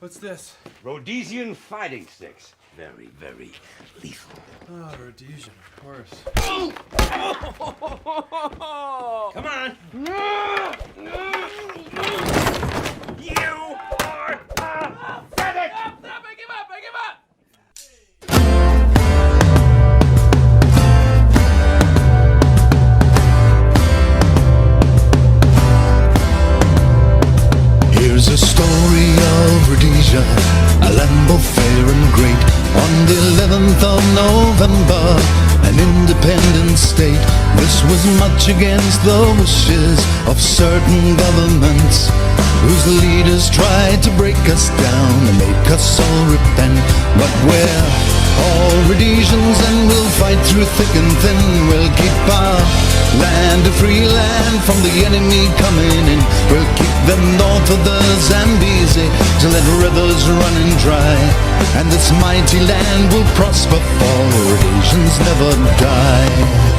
What's this? Rhodesian fighting sticks. Very, very lethal. Oh, Rhodesian, of course. Come on! You are pathetic! Stop! I give up! I give up! Here's a story of Rhodesia, a land both fair and great. On the 11th of November, an independent state. This was much against the wishes of certain governments, whose leaders tried to break us down and make us all repent. But we're all Rhodesians and we'll fight through thick and thin. We'll keep our land a free land from the enemy coming in. We'll keep them north of the Zambezi to let rivers running dry, and this mighty land will prosper, for Rhodesians never die.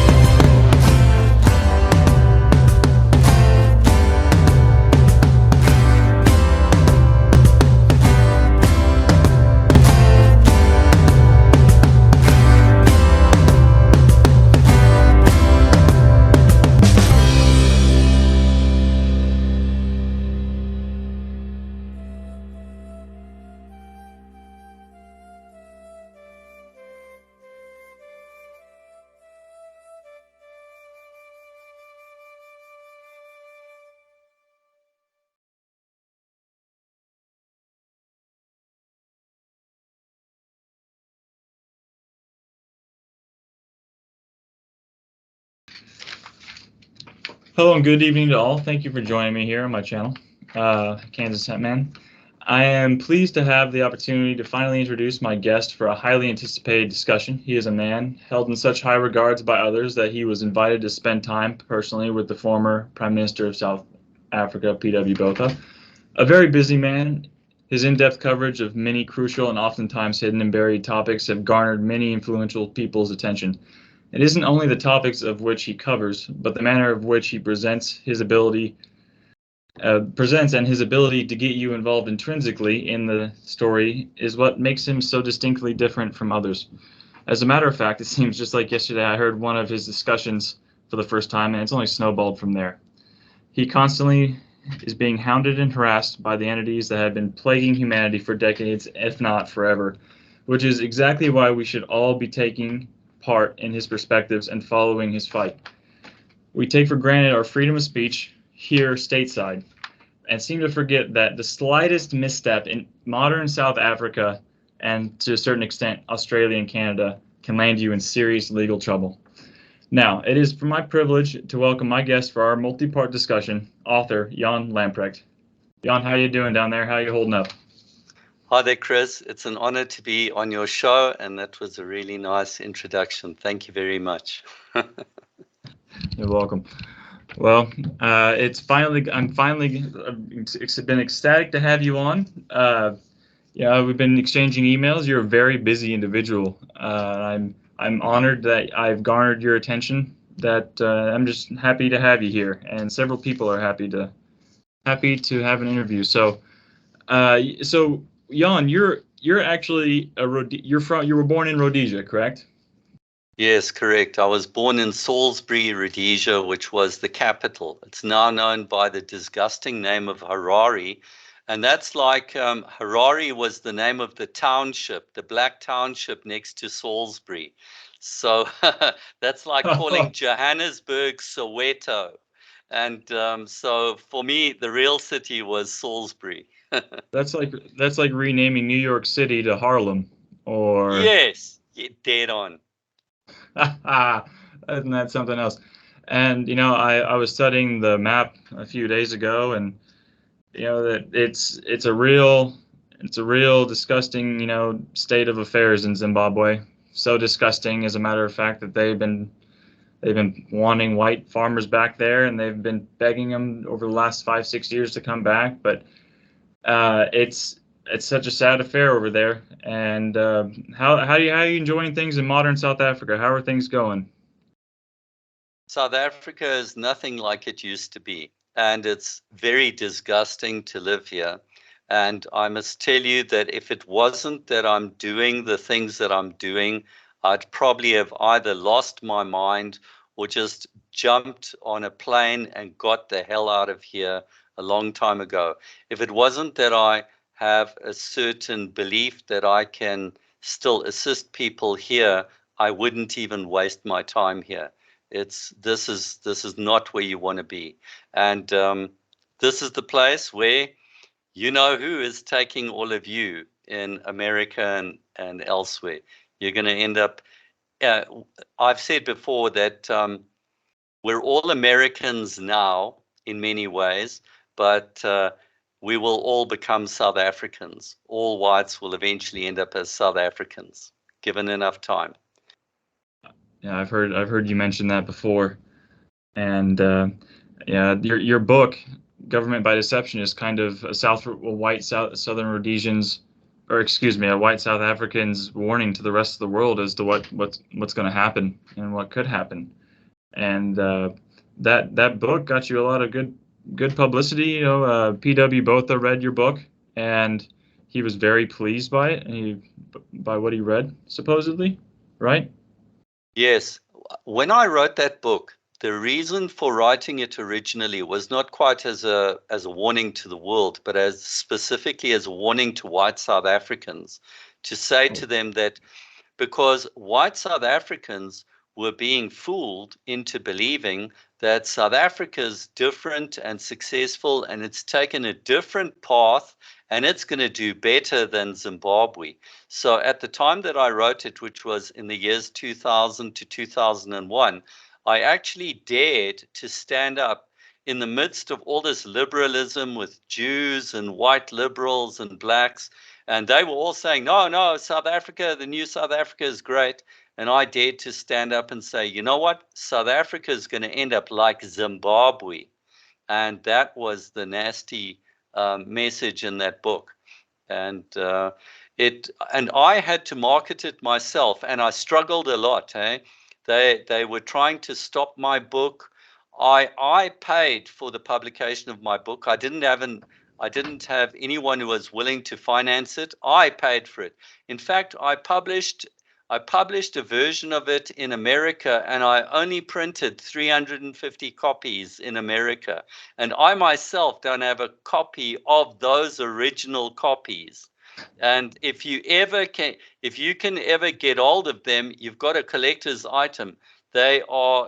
Hello and good evening to all. Thank you for joining me here on my channel, KansasHempMan. I am pleased to have the opportunity to finally introduce my guest for a highly anticipated discussion. He is a man held in such high regards by others that he was invited to spend time personally with the former Prime Minister of South Africa, P.W. Botha. A very busy man, his in-depth coverage of many crucial and oftentimes hidden and buried topics have garnered many influential people's attention. It isn't only the topics of which he covers, but the manner of which he presents and his ability to get you involved intrinsically in the story is what makes him so distinctly different from others. As a matter of fact, it seems just like yesterday I heard one of his discussions for the first time, and it's only snowballed from there. He constantly is being hounded and harassed by the entities that have been plaguing humanity for decades, if not forever, which is exactly why we should all be taking part in his perspectives and following his fight. We take for granted our freedom of speech here stateside and seem to forget that the slightest misstep in modern South Africa and to a certain extent Australia and Canada can land you in serious legal trouble. Now, it is for my privilege to welcome my guest for our multi-part discussion, author Jan Lamprecht. Jan, how you doing down there? How you holding up? Hi there, Chris. It's an honor to be on your show, and that was a really nice introduction. Thank you very much. You're welcome. Well, it's been ecstatic to have you on. We've been exchanging emails. You're a very busy individual. I'm honored that I've garnered your attention. I'm just happy to have you here, and several people are happy to have an interview. So Jan, you're actually you were born in Rhodesia, correct? Yes, correct. I was born in Salisbury, Rhodesia, which was the capital. It's now known by the disgusting name of Harare, and that's like Harare was the name of the township, the black township next to Salisbury. So that's like calling Johannesburg Soweto. And so for me, the real city was Salisbury. That's like renaming New York City to Harlem, or Yes, you're dead on. Isn't that something else? And I was studying the map a few days ago, and that it's a real disgusting state of affairs in Zimbabwe. So disgusting, as a matter of fact, that they've been wanting white farmers back there, and they've been begging them over the last 5-6 years to come back, but it's such a sad affair over there. And how are you enjoying things in modern South Africa? How are things going? South Africa is nothing like it used to be, and it's very disgusting to live here. And I must tell you that if it wasn't that I'm doing the things that I'm doing, I'd probably have either lost my mind or just jumped on a plane and got the hell out of here a long time ago. If it wasn't that I have a certain belief that I can still assist people here, I wouldn't even waste my time here. This is not where you want to be. And this is the place where you know who is taking all of you in America and elsewhere. You're going to end up, I've said before that we're all Americans now in many ways, but we will all become South Africans. All whites will eventually end up as South Africans, given enough time. Yeah, I've heard you mention that before, and yeah, your book, Government by Deception, is kind of a white Southern Rhodesians, or excuse me, a white South African's warning to the rest of the world as to what's going to happen and what could happen. And that book got you a lot of good publicity. You know, PW Botha read your book, and he was very pleased by it, and by what he read, supposedly, right? Yes. When I wrote that book, the reason for writing it originally was not quite as a warning to the world, but as specifically as a warning to white South Africans, to say to them that because white South Africans were being fooled into believing that South Africa's different and successful, and it's taken a different path, and it's going to do better than Zimbabwe. So at the time that I wrote it, which was in the years 2000 to 2001, I actually dared to stand up in the midst of all this liberalism with Jews and white liberals and blacks. And they were all saying, no, South Africa, the new South Africa is great. And I dared to stand up and say, you know what? South Africa is going to end up like Zimbabwe. And that was the nasty message in that book. And I had to market it myself, and I struggled a lot. They were trying to stop my book. I paid for the publication of my book. I didn't have anyone who was willing to finance it. I paid for it. In fact, I published a version of it in America, and I only printed 350 copies in America. And I myself don't have a copy of those original copies. And if you can ever get hold of them, you've got a collector's item. They are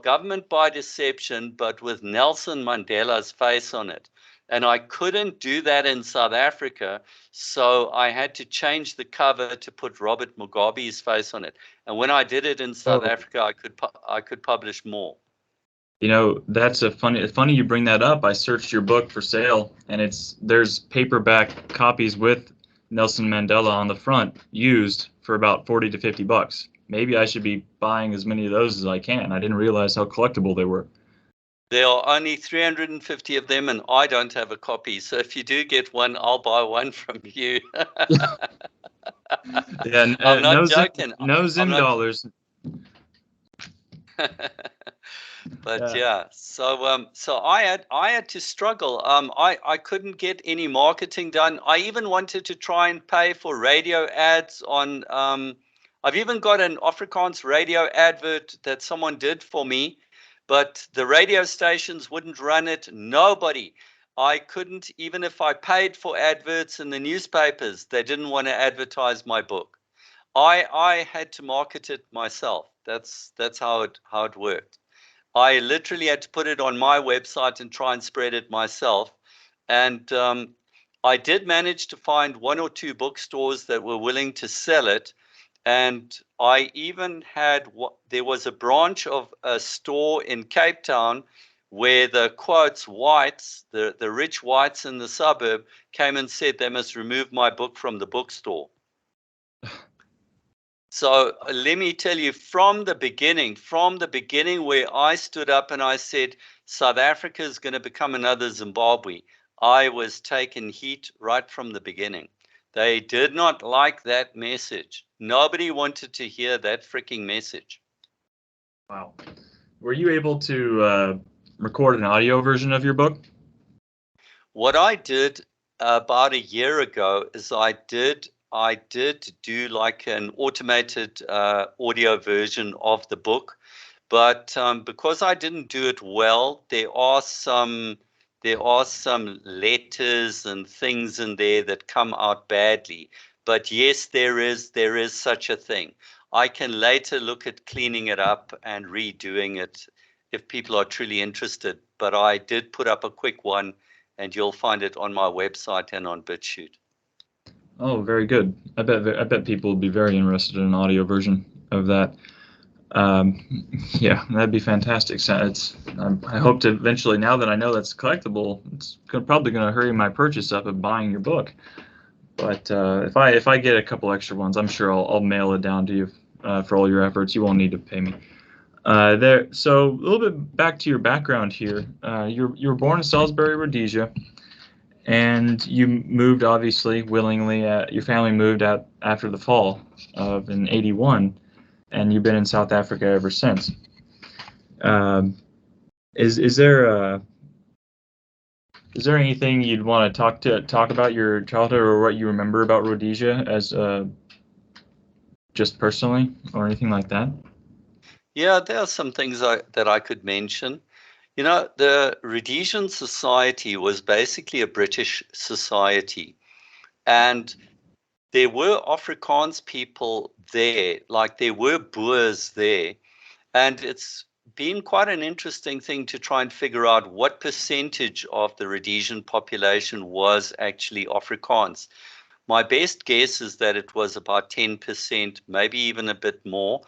government by deception, but with Nelson Mandela's face on it. And I couldn't do that in South Africa, so I had to change the cover to put Robert Mugabe's face on it. And when I did it in South Africa, I could publish more. You know, that's funny you bring that up. I searched your book for sale, and there's paperback copies with Nelson Mandela on the front, used for about $40 to $50. Maybe I should be buying as many of those as I can. I didn't realize how collectible they were. There are only 350 of them, and I don't have a copy. So if you do get one, I'll buy one from you. Yeah, I'm not joking. No Zim dollars. But yeah, so I had to struggle. I couldn't get any marketing done. I even wanted to try and pay for radio ads on. I've even got an Afrikaans radio advert that someone did for me, but the radio stations wouldn't run it. Nobody. I couldn't, even if I paid for adverts in the newspapers, they didn't want to advertise my book. I had to market it myself. That's how it worked. I literally had to put it on my website and try and spread it myself. And I did manage to find one or two bookstores that were willing to sell it. And I even there was a branch of a store in Cape Town where the quotes whites, the rich whites in the suburb, came and said they must remove my book from the bookstore. So let me tell you, from the beginning where I stood up and I said, South Africa is going to become another Zimbabwe, I was taking heat right from the beginning. They did not like that message. Nobody wanted to hear that freaking message. Wow. Were you able to record an audio version of your book? What I did about a year ago is I did do like an automated audio version of the book, but because I didn't do it well, there are some letters and things in there that come out badly. But yes, there is such a thing. I can later look at cleaning it up and redoing it if people are truly interested. But I did put up a quick one, and you'll find it on my website and on BitChute. Oh, very good. I bet people would be very interested in an audio version of that. Yeah, that'd be fantastic. So I hope to eventually, now that I know that's collectible, it's probably going to hurry my purchase up of buying your book. But if I get a couple extra ones, I'm sure I'll mail it down to you for all your efforts. You won't need to pay me. So a little bit back to your background here. You were born in Salisbury, Rhodesia, and you moved obviously willingly. Your family moved out after the fall of in '81, and you've been in South Africa ever since. Is there anything you'd want to talk about your childhood or what you remember about Rhodesia as just personally or anything like that? Yeah, there are some things that I could mention. You know, the Rhodesian society was basically a British society, and there were Afrikaans people there, like there were Boers there, and it's been quite an interesting thing to try and figure out what percentage of the Rhodesian population was actually Afrikaans. My best guess is that it was about 10%, maybe even a bit more.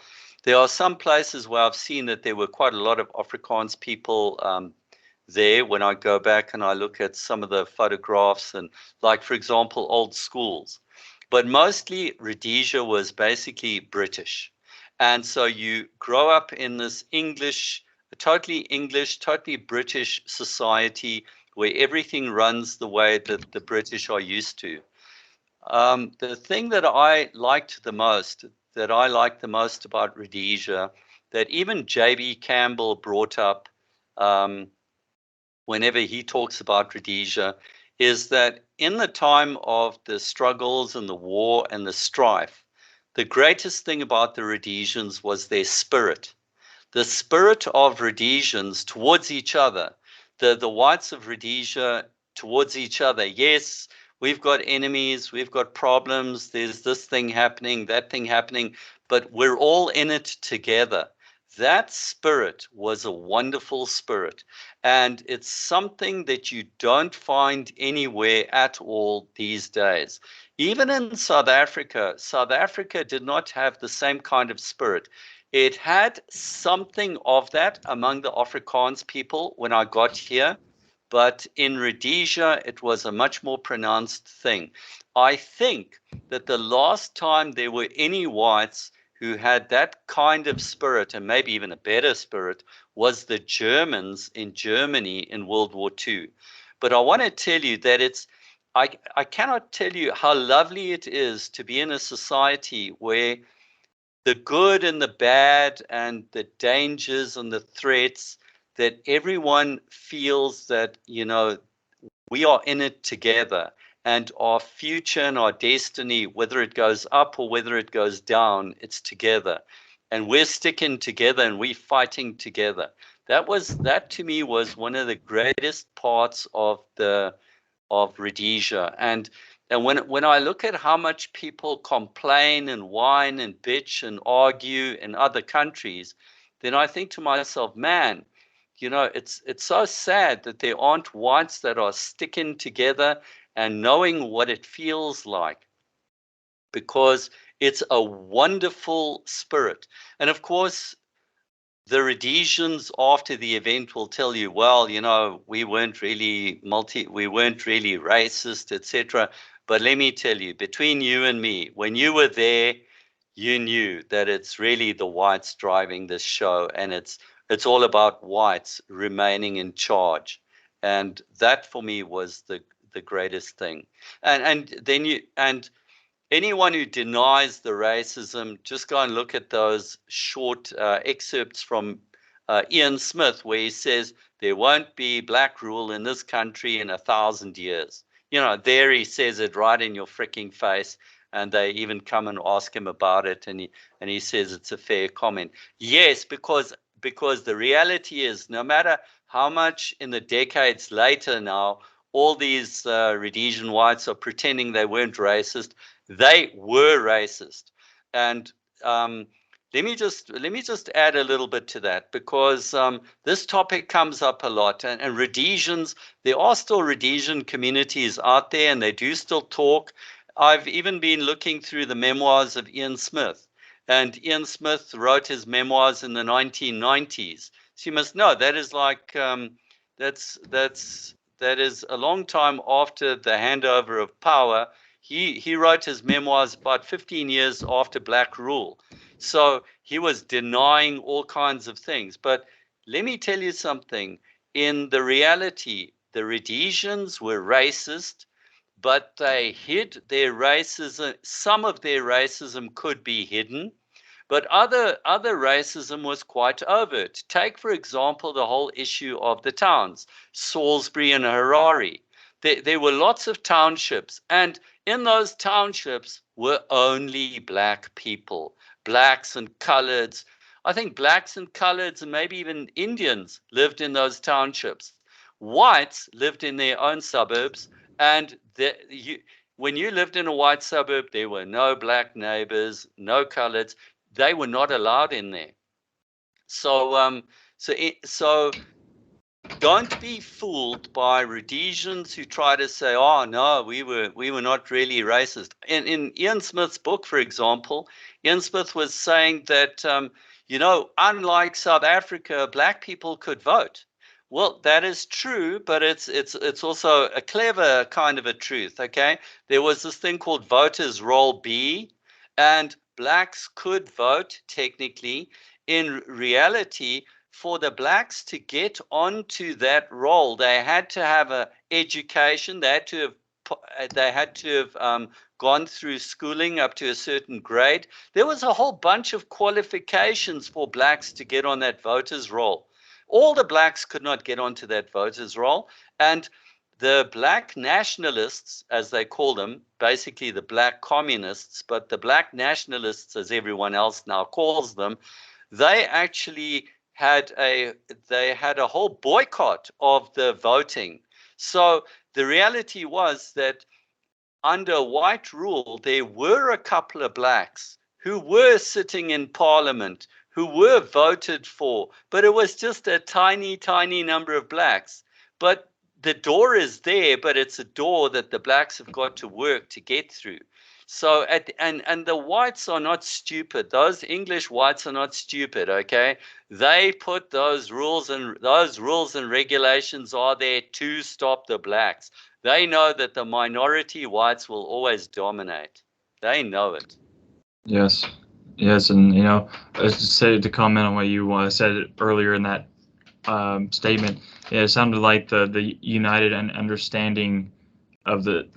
There are some places where I've seen that there were quite a lot of Afrikaans people there when I go back and I look at some of the photographs and, like, for example, old schools. But mostly Rhodesia was basically British. And so you grow up in this English, totally British society where everything runs the way that the British are used to. The thing that I liked the most about Rhodesia, that even J.B. Campbell brought up whenever he talks about Rhodesia, is that in the time of the struggles and the war and the strife, the greatest thing about the Rhodesians was their spirit. The spirit of Rhodesians towards each other, the whites of Rhodesia towards each other. Yes, we've got enemies, we've got problems, there's this thing happening, that thing happening, but we're all in it together. That spirit was a wonderful spirit, and it's something that you don't find anywhere at all these days. Even in South Africa did not have the same kind of spirit. It had something of that among the Afrikaans people when I got here, but in Rhodesia, it was a much more pronounced thing. I think that the last time there were any whites who had that kind of spirit, and maybe even a better spirit, was the Germans in Germany in World War II. But I want to tell you that I cannot tell you how lovely it is to be in a society where the good and the bad and the dangers and the threats, that everyone feels that, you know, we are in it together, and our future and our destiny, whether it goes up or whether it goes down, it's together, and we're sticking together and we're fighting together. That to me was one of the greatest parts of Rhodesia. And when I look at how much people complain and whine and bitch and argue in other countries, then I think to myself, man, you know, it's so sad that there aren't whites that are sticking together and knowing what it feels like, because it's a wonderful spirit. And of course, the Rhodesians after the event will tell you, well, you know, we weren't really racist, etc. But let me tell you, between you and me, when you were there, you knew that it's really the whites driving this show, and it's all about whites remaining in charge. And that for me was the greatest thing. And anyone who denies the racism, just go and look at those short excerpts from Ian Smith, where he says there won't be black rule in this country in 1,000 years. you know, there he says it right in your freaking face, and they even come and ask him about it, and he says it's a fair comment. Yes, because the reality is, no matter how much in the decades later now, all these Rhodesian whites are pretending they weren't racist, they were racist. And let me just add a little bit to that, because this topic comes up a lot, and Rhodesians, there are still Rhodesian communities out there, and they do still talk. I've even been looking through the memoirs of Ian Smith, and Ian Smith wrote his memoirs in the 1990s. So you must know that is like that is a long time after the handover of power. He wrote his memoirs about 15 years after black rule. So he was denying all kinds of things. But let me tell you something. In the reality, the Rhodesians were racist, but they hid their racism. Some of their racism could be hidden, but other racism was quite overt. Take, for example, the whole issue of the towns, Salisbury and Harare. There were lots of townships, and in those townships were only black people, blacks and coloreds. I think blacks and coloreds and maybe even Indians lived in those townships. Whites lived in their own suburbs, and when you lived in a white suburb, there were no black neighbors, no coloreds. They were not allowed in there. So don't be fooled by Rhodesians who try to say, "Oh no, we were not really racist." In Ian Smith's book, for example, Ian Smith was saying that you know, unlike South Africa, black people could vote. Well, that is true, but it's also a clever kind of a truth. Okay, there was this thing called voters roll B, and blacks could vote technically. In reality, for the blacks to get onto that roll, they had to have an education. They had to have gone through schooling up to a certain grade. There was a whole bunch of qualifications for blacks to get on that voters roll. All the blacks could not get onto that voters roll, and the black nationalists, as they call them, basically the black communists, but the black nationalists, as everyone else now calls them, they actually had a whole boycott of the voting. So the reality was that under white rule, there were a couple of blacks who were sitting in parliament, who were voted for, but it was just a tiny, tiny number of blacks. But the door is there, but it's a door that the blacks have got to work to get through. So and the whites are not stupid. Those English whites are not stupid, okay? They put those rules and regulations are there to stop the blacks. They know that the minority whites will always dominate. They know it. Yes, and you know, I was just say to comment on what you said earlier in that statement. Yeah, it sounded like the united and understanding of the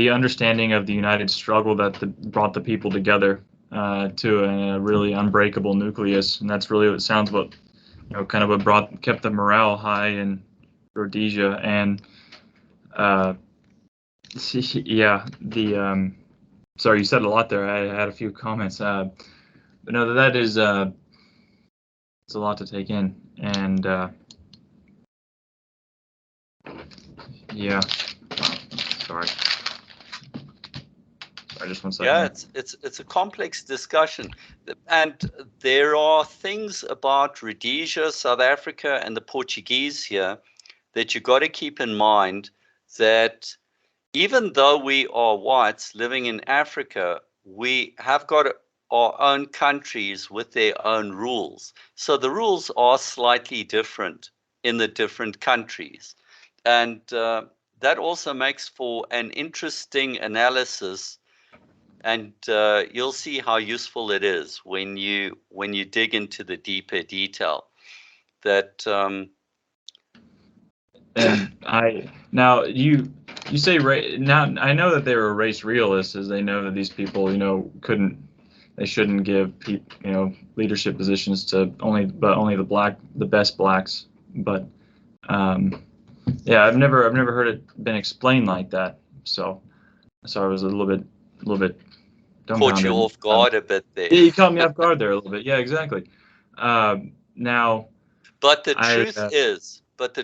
understanding of the united struggle that brought the people together to a really unbreakable nucleus, and that's really what it sounds what, you know, kind of what kept the morale high in Rhodesia. And yeah, sorry, you said a lot there. I had a few comments, but no, that is it's a lot to take in, and yeah, sorry. Just 1 second. Yeah, it's a complex discussion, and there are things about Rhodesia, South Africa, and the Portuguese here that you got to keep in mind, that even though we are whites living in Africa, we have got our own countries with their own rules. So the rules are slightly different in the different countries, and that also makes for an interesting analysis. And you'll see how useful it is when you dig into the deeper detail. That and now you say now I know that they were race realists, as they know that these people, you know, they shouldn't give people, you know, leadership positions to only the best blacks. But yeah, I've never heard it been explained like that. So sorry, I was a little bit Caught you dumbfounded. off guard a bit there. Yeah, you caught me off guard there a little bit. Yeah, exactly. Now, But the I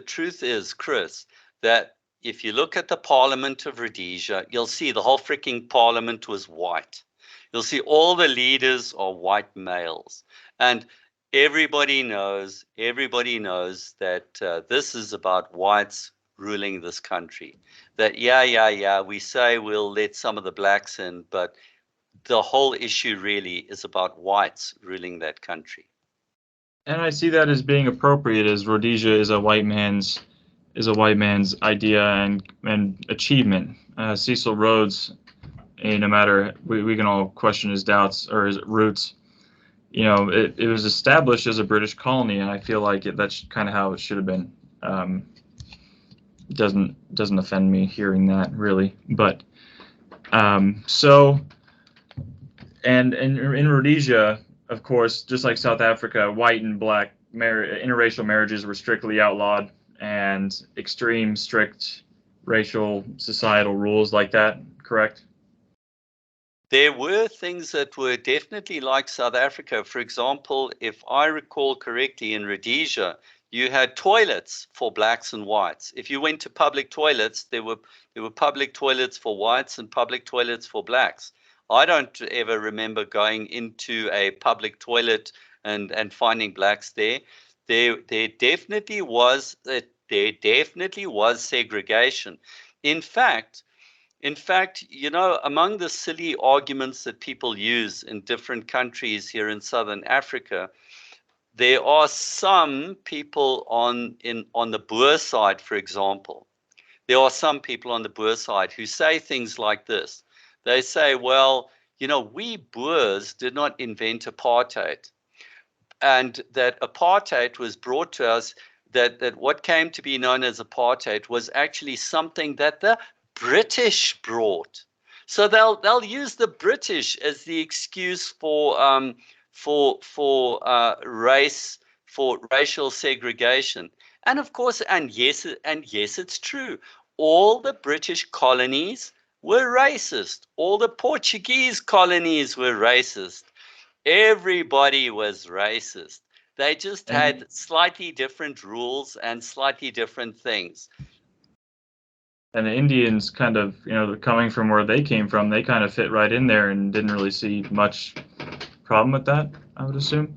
truth is, Chris, that if you look at the Parliament of Rhodesia, you'll see the whole freaking Parliament was white. You'll see all the leaders are white males, and everybody knows that this is about whites ruling this country. That yeah, we say we'll let some of the blacks in, but the whole issue really is about whites ruling that country. and I see that as being appropriate, as Rhodesia is a white man's idea and achievement. Cecil Rhodes, no matter we can all question his doubts or his roots. You know, it was established as a British colony, and I feel like that's kind of how it should have been. Doesn't offend me hearing that really, but so. And in Rhodesia, of course, just like South Africa, white and black interracial marriages were strictly outlawed, and extreme strict racial societal rules like that, correct? There were things that were definitely like South Africa. For example, if I recall correctly, in Rhodesia, you had toilets for blacks and whites. If you went to public toilets, there were public toilets for whites and public toilets for blacks. I don't ever remember going into a public toilet and finding blacks there. There definitely was segregation. In fact, you know, among the silly arguments that people use in different countries here in Southern Africa, there are some people on the Boer side, for example. There are some people on the Boer side who say things like this. They say, well, you know, we Boers did not invent apartheid, and that apartheid was brought to us, that what came to be known as apartheid was actually something that the British brought. So they'll use the British as the excuse for racial segregation. And of course, and yes, it's true. All the British colonies were racist. All the Portuguese colonies were racist. Everybody was racist. They just had slightly different rules and slightly different things. And the Indians kind of, you know, coming from where they came from, they kind of fit right in there and didn't really see much problem with that, I would assume,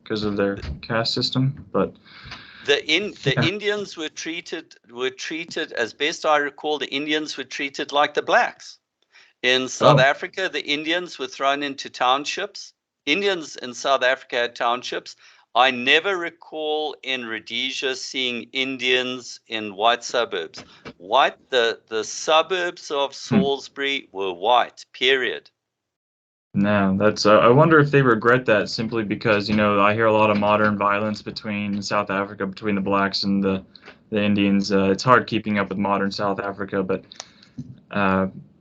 because of their caste system. But the Indians were treated, as best I recall, the Indians were treated like the blacks. In South Africa, the Indians were thrown into townships. Indians in South Africa had townships. I never recall in Rhodesia seeing Indians in white suburbs. The suburbs of Salisbury were white, period. No, that's. I wonder if they regret that simply because, you know, I hear a lot of modern violence between South Africa, between the blacks and the Indians. It's hard keeping up with modern South Africa, but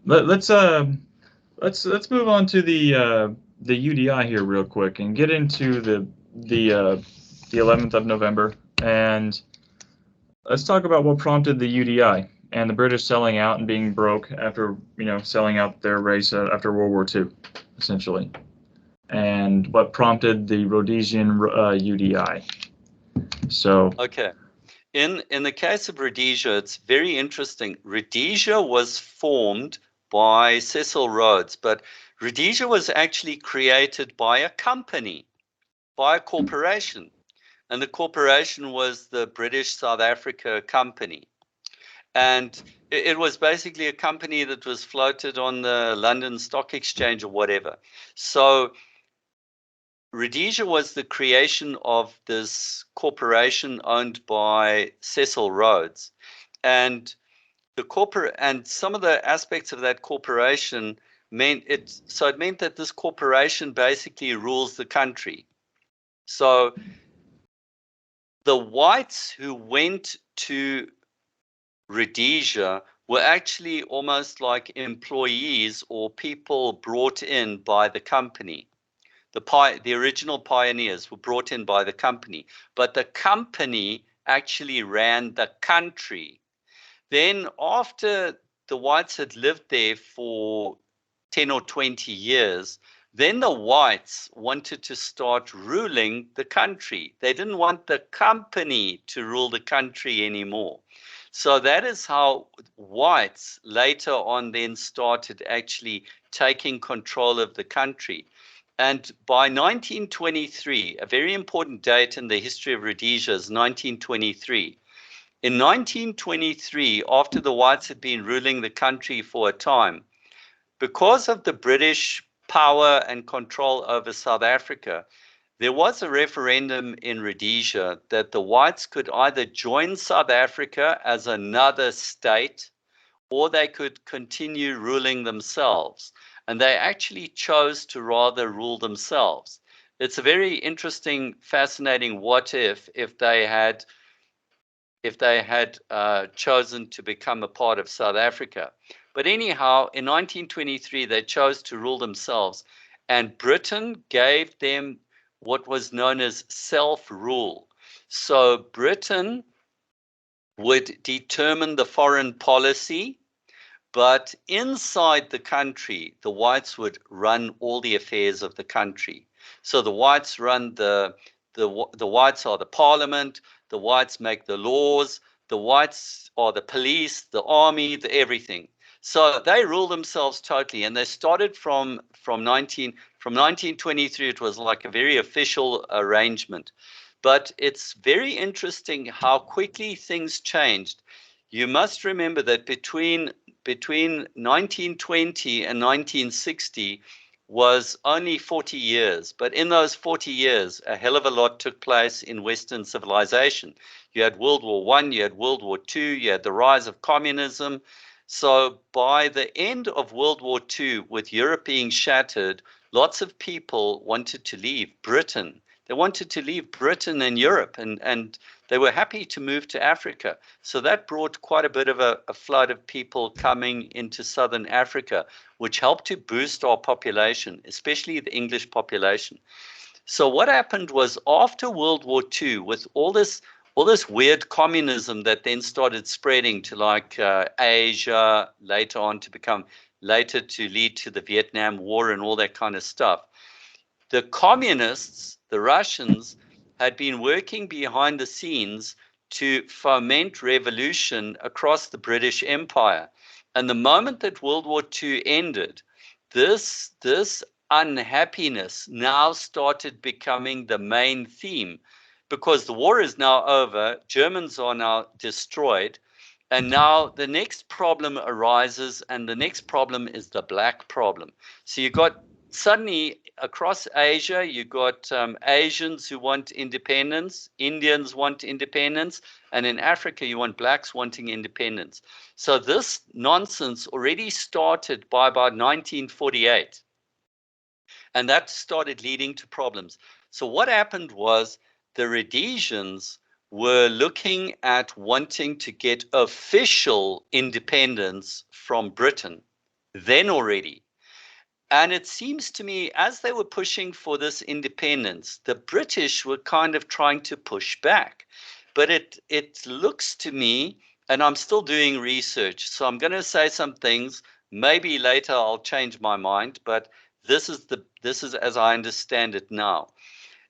let's move on to the UDI here real quick and get into the 11th of November, and let's talk about what prompted the UDI and the British selling out and being broke after, you know, selling out their race after World War II, essentially, and what prompted the Rhodesian UDI. So okay, in the case of Rhodesia, it's very interesting. Rhodesia was formed by Cecil Rhodes, but Rhodesia was actually created by a company, by a corporation, and the corporation was the British South Africa Company. And it was basically a company that was floated on the London Stock Exchange or whatever. So Rhodesia was the creation of this corporation owned by Cecil Rhodes. And some of the aspects of that corporation meant that this corporation basically rules the country. So the whites who went to Rhodesia were actually almost like employees or people brought in by the company. The original pioneers were brought in by the company, but the company actually ran the country. Then after the whites had lived there for 10 or 20 years, then the whites wanted to start ruling the country. They didn't want the company to rule the country anymore. So that is how whites later on then started actually taking control of the country. And by 1923, a very important date in the history of Rhodesia is 1923. In 1923, after the whites had been ruling the country for a time, because of the British power and control over South Africa, there was a referendum in Rhodesia that the whites could either join South Africa as another state, or they could continue ruling themselves. And they actually chose to rather rule themselves. It's a very interesting, fascinating what if they had chosen to become a part of South Africa. But anyhow, in 1923, they chose to rule themselves, and Britain gave them what was known as self-rule. So Britain would determine the foreign policy, but inside the country, the whites would run all the affairs of the country. So the whites run the whites are the parliament, the whites make the laws, the whites are the police, the army, the everything. So they rule themselves totally, and they started from 1923. It was like a very official arrangement, but it's very interesting how quickly things changed. You must remember that between 1920 and 1960 was only 40 years, but in those 40 years, a hell of a lot took place in Western civilization. You had World War I, you had World War II, you had the rise of communism. So by the end of World War II, with Europe being shattered, lots of people wanted to leave Britain. They wanted to leave Britain and Europe, and they were happy to move to Africa. So that brought quite a bit of a flood of people coming into Southern Africa, which helped to boost our population, especially the English population. So what happened was, after World War II, with all this weird communism that then started spreading to like Asia, later to lead to the Vietnam War and all that kind of stuff, the communists, the Russians, had been working behind the scenes to foment revolution across the British Empire. And the moment that World War II ended, this unhappiness now started becoming the main theme, because the war is now over, Germans are now destroyed, and now the next problem arises, and the next problem is the black problem. So you got suddenly across Asia, you got Asians who want independence, Indians want independence, and in Africa, you want blacks wanting independence. So this nonsense already started by about 1948, and that started leading to problems. So what happened was, the Rhodesians were looking at wanting to get official independence from Britain then already. And it seems to me, as they were pushing for this independence, the British were kind of trying to push back. But it looks to me, and I'm still doing research, so I'm going to say some things. Maybe later I'll change my mind, but this is as I understand it now.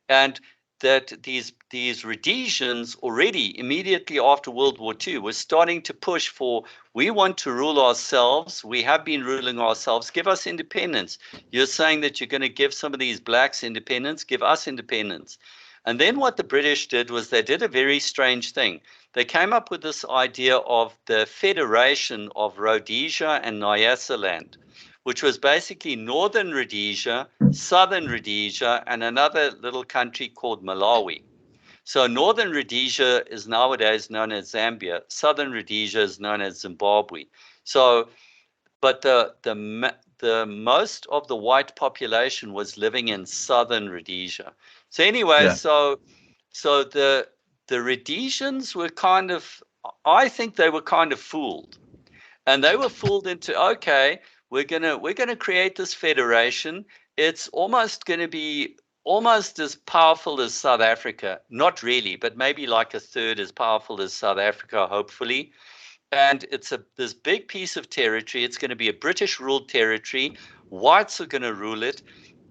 And that these Rhodesians already immediately after World War II were starting to push for, we want to rule ourselves. We have been ruling ourselves. Give us independence. You're saying that you're going to give some of these blacks independence. Give us independence. And then what the British did was they did a very strange thing. They came up with this idea of the Federation of Rhodesia and Nyasaland, which was basically Northern Rhodesia, Southern Rhodesia, and another little country called Malawi. So Northern Rhodesia is nowadays known as Zambia. Southern Rhodesia is known as Zimbabwe. So, but the most of the white population was living in Southern Rhodesia. So anyway, Yeah. so the Rhodesians were kind of, I think they were kind of fooled, and they were fooled into, okay, we're gonna create this federation. It's almost going to be almost as powerful as South Africa. Not really, but maybe like a third as powerful as South Africa, hopefully. And it's this big piece of territory. It's going to be a British-ruled territory. Whites are going to rule it.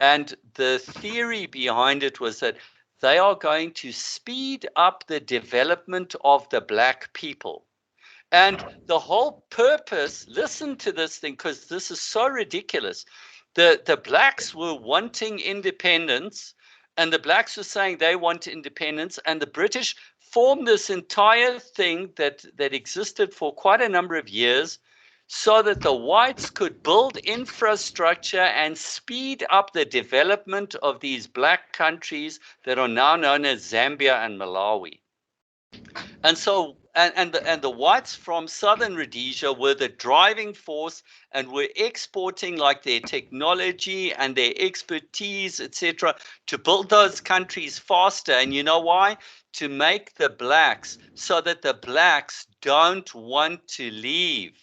And the theory behind it was that they are going to speed up the development of the black people. And the whole purpose, listen to this thing, because this is so ridiculous. The blacks were wanting independence, and the blacks were saying they want independence, and the British formed this entire thing that existed for quite a number of years so that the whites could build infrastructure and speed up the development of these black countries that are now known as Zambia and Malawi. And so, and the whites from southern Rhodesia were the driving force and were exporting like their technology and their expertise, etc., to build those countries faster. And you know why? To make the blacks so that the blacks don't want to leave.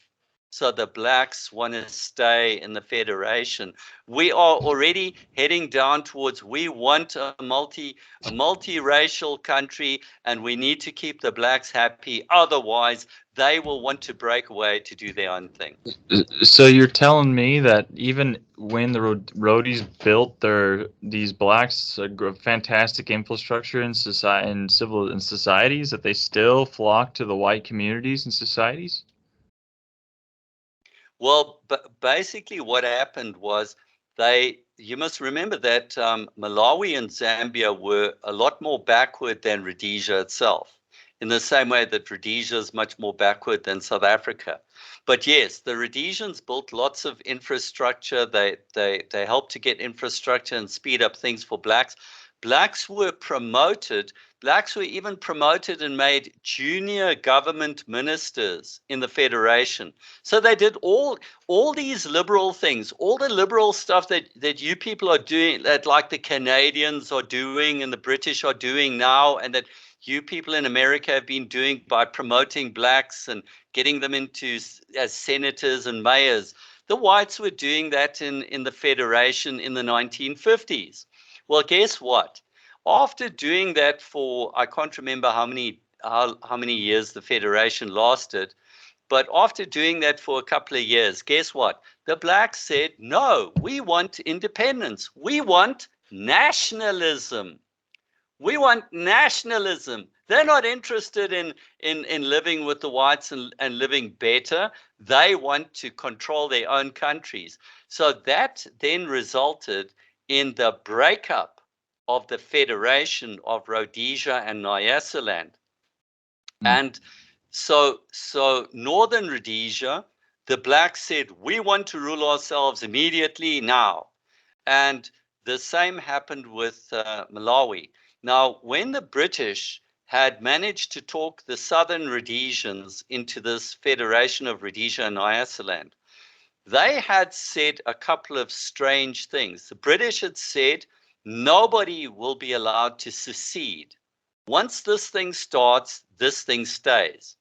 So the blacks want to stay in the Federation. We are already heading down towards, we want a multiracial country, and we need to keep the blacks happy. Otherwise, they will want to break away to do their own thing. So you're telling me that even when the Rhodesies built these blacks a fantastic infrastructure in society and societies, that they still flock to the white communities and societies? Well, basically what happened was you must remember that Malawi and Zambia were a lot more backward than Rhodesia itself, in the same way that Rhodesia is much more backward than South Africa. But yes, the Rhodesians built lots of infrastructure. They helped to get infrastructure and speed up things for blacks. Blacks were promoted. Blacks were even promoted and made junior government ministers in the Federation. So they did all these liberal things, all the liberal stuff that you people are doing, that like the Canadians are doing and the British are doing now, and that you people in America have been doing by promoting blacks and getting them into as senators and mayors. The whites were doing that in the Federation in the 1950s. Well, guess what? After doing that for, I can't remember how many years the Federation lasted, but after doing that for a couple of years, guess what? The blacks said, no, we want independence. We want nationalism. We want nationalism. They're not interested in living with the whites and living better. They want to control their own countries. So that then resulted in the breakup of the Federation of Rhodesia and Nyasaland. And so Northern Rhodesia, the blacks said, we want to rule ourselves immediately now. And the same happened with Malawi. Now, when the British had managed to talk the southern Rhodesians into this Federation of Rhodesia and Nyasaland, they had said a couple of strange things. The British had said nobody will be allowed to secede. Once this thing starts, this thing stays.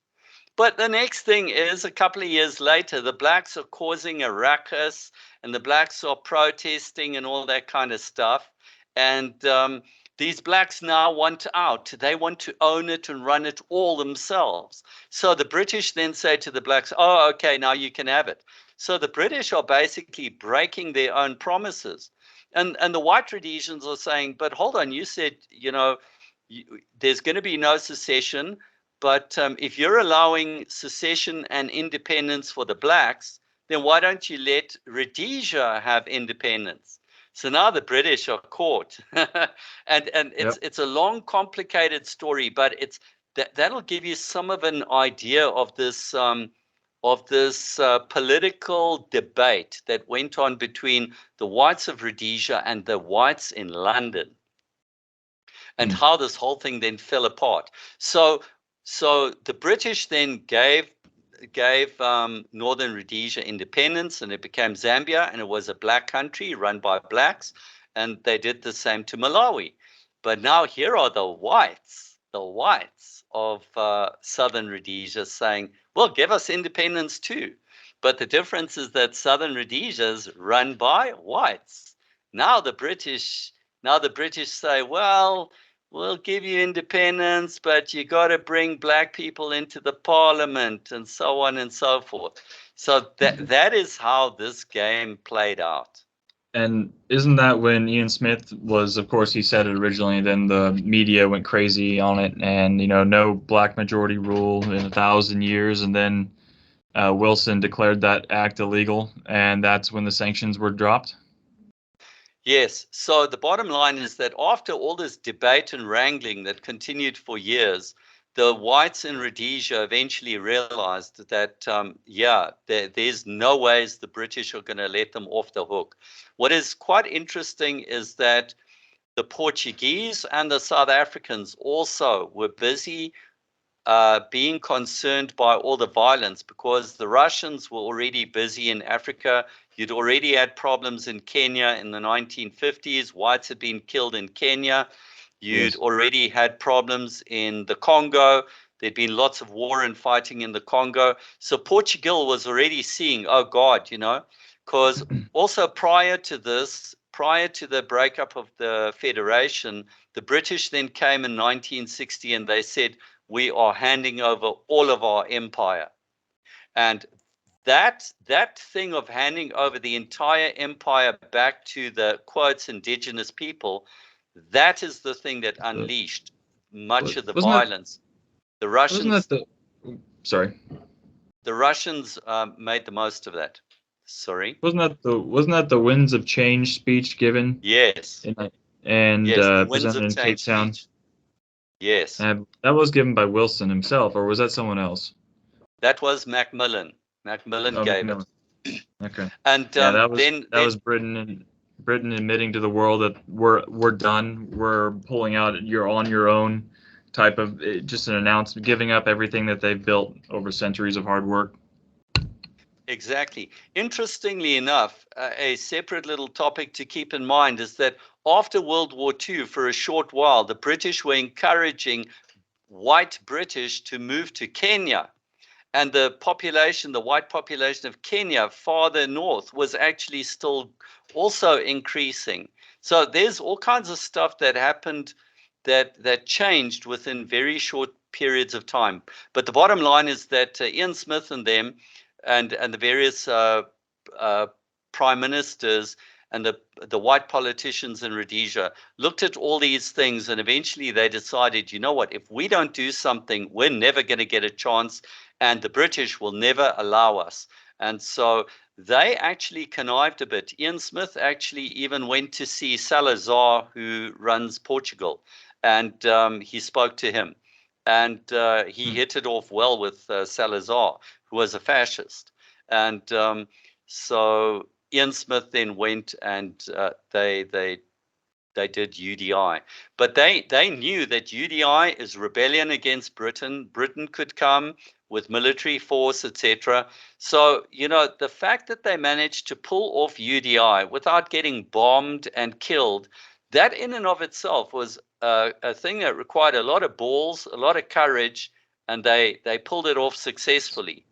But the next thing is, a couple of years later, the blacks are causing a ruckus and the blacks are protesting and all that kind of stuff. And these blacks now want out. They want to own it and run it all themselves. So the British then say to the blacks, oh, okay, now you can have it. So the British are basically breaking their own promises. And the white Rhodesians are saying, but hold on, you said, there's going to be no secession. But if you're allowing secession and independence for the blacks, then why don't you let Rhodesia have independence? So now the British are caught. and it's a long, complicated story, but that'll give you some of an idea of this political debate that went on between the whites of Rhodesia and the whites in London, and how this whole thing then fell apart. So the British then gave Northern Rhodesia independence, and it became Zambia, and it was a black country run by blacks, and they did the same to Malawi. But now here are the whites of Southern Rhodesia saying, well, give us independence too. But the difference is that Southern Rhodesia is run by whites. Now the British say, well, we'll give you independence, but you got to bring black people into the parliament and so on and so forth. So that is how this game played out. And isn't that when Ian Smith was, of course, he said it originally, then the media went crazy on it, and, no black majority rule in 1,000 years, and then Wilson declared that act illegal, and that's when the sanctions were dropped? Yes. So the bottom line is that after all this debate and wrangling that continued for years, the whites in Rhodesia eventually realized that, there's no ways the British are going to let them off the hook. What is quite interesting is that the Portuguese and the South Africans also were busy being concerned by all the violence, because the Russians were already busy in Africa. You'd already had problems in Kenya in the 1950s. Whites had been killed in Kenya. You'd Yes. already had problems in the Congo. There'd been lots of war and fighting in the Congo. So Portugal was already seeing, oh God, because also prior to the breakup of the Federation, the British then came in 1960 and they said, we are handing over all of our empire. And that thing of handing over the entire empire back to the, quotes, indigenous people, that is the thing that unleashed much of the violence. The Russians, sorry, the Russians made the most of that. Sorry. wasn't that the Winds of Change speech given? Yes. And Yes, the Winds presented of in Cape Change Town? speech. Yes. That was given by Wilson himself, or was that someone else? That was Macmillan. Macmillan gave it. Okay. And Yeah, that was Britain admitting to the world that we're done. We're pulling out. You're on your own. Type of just an announcement, giving up everything that they've built over centuries of hard work. Exactly. Interestingly enough, a separate little topic to keep in mind is that after World War II, for a short while, the British were encouraging white British to move to Kenya. And the white population of Kenya, farther north, was actually still also increasing. So there's all kinds of stuff that happened that changed within very short periods of time. But the bottom line is that Ian Smith and them and the various prime ministers and the white politicians in Rhodesia looked at all these things, and eventually they decided, you know what, if we don't do something, we're never going to get a chance, and the British will never allow us. And so they actually connived a bit. Ian Smith actually even went to see Salazar, who runs Portugal, and he spoke to him. And he hit it off well with Salazar, who was a fascist. And so Ian Smith then went and they did UDI. But they knew that UDI is rebellion against Britain. Britain could come with military force, etc. So, the fact that they managed to pull off UDI without getting bombed and killed, that in and of itself was a thing that required a lot of balls, a lot of courage, and they pulled it off successfully.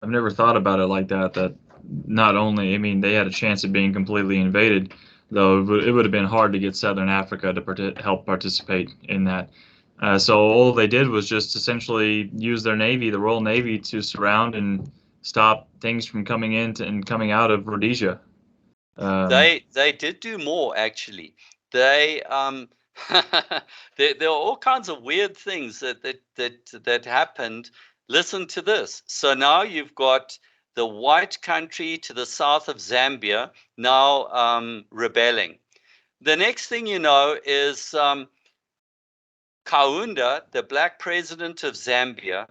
I've never thought about it like that. That not only, they had a chance of being completely invaded, though it would have been hard to get Southern Africa to help participate in that. So all they did was just essentially use their navy, the Royal Navy, to surround and stop things from coming in and coming out of Rhodesia. They did do more, actually. They there are all kinds of weird things that happened. Listen to this. So now you've got the white country to the south of Zambia now rebelling. The next thing you know is Kaunda, the black president of Zambia,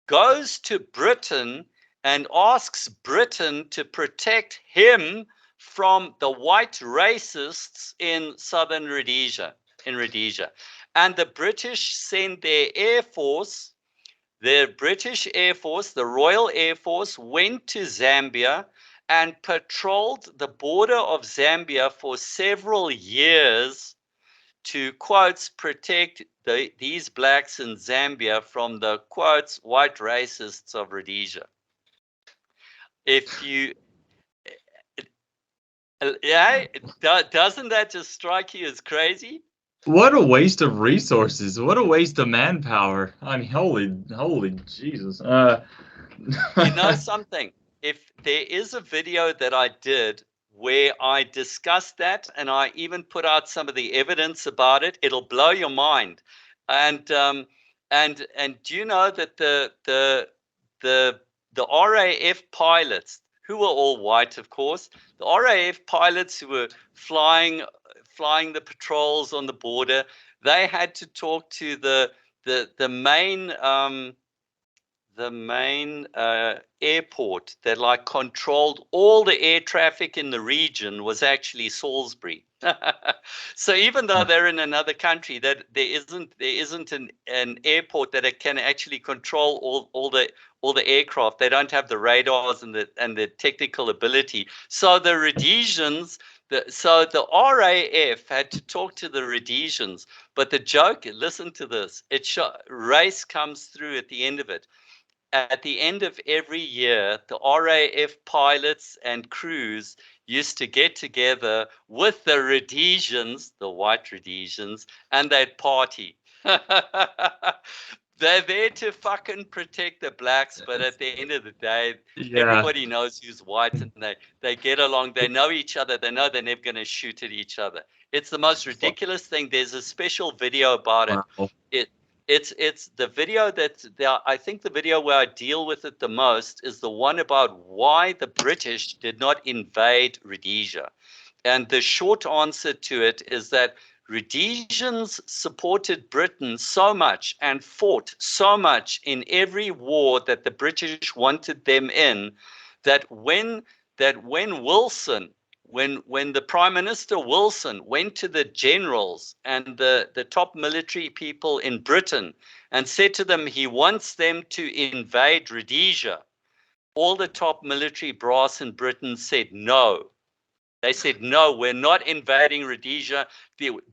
goes to Britain and asks Britain to protect him from the white racists in southern Rhodesia, And the British send their Air Force, the Royal Air Force, went to Zambia and patrolled the border of Zambia for several years to, quotes, protect these blacks in Zambia from the, quotes, white racists of Rhodesia. If you, doesn't that just strike you as crazy? What a waste of resources. What a waste of manpower. I mean, holy Jesus. You know something? If there is a video that I did where I discussed that and I even put out some of the evidence about it, it'll blow your mind. And do you know that the the RAF pilots, who were all white, of course, the RAF pilots who were flying the patrols on the border, they had to talk to the main airport that like controlled all the air traffic in the region was actually Salisbury. So even though they're in another country, that there isn't an airport that it can actually control all the aircraft. They don't have the radars and the technical ability. So the Rhodesians, so the RAF had to talk to the Rhodesians. But the joke, listen to this, race comes through at the end of it. At the end of every year, the RAF pilots and crews used to get together with the Rhodesians, the white Rhodesians, and they'd party. They're there to fucking protect the blacks, but at the end of the day, Yeah. everybody knows who's white, and they get along. They know each other. They know they're never going to shoot at each other. It's the most ridiculous thing. There's a special video about it. Wow. It's the video I think the video where I deal with it the most is the one about why the British did not invade Rhodesia. And the short answer to it is that Rhodesians supported Britain so much and fought so much in every war that the British wanted them in, that when Wilson, when the Prime Minister Wilson went to the generals and the top military people in Britain and said to them he wants them to invade Rhodesia, all the top military brass in Britain said no. They said, no, we're not invading Rhodesia.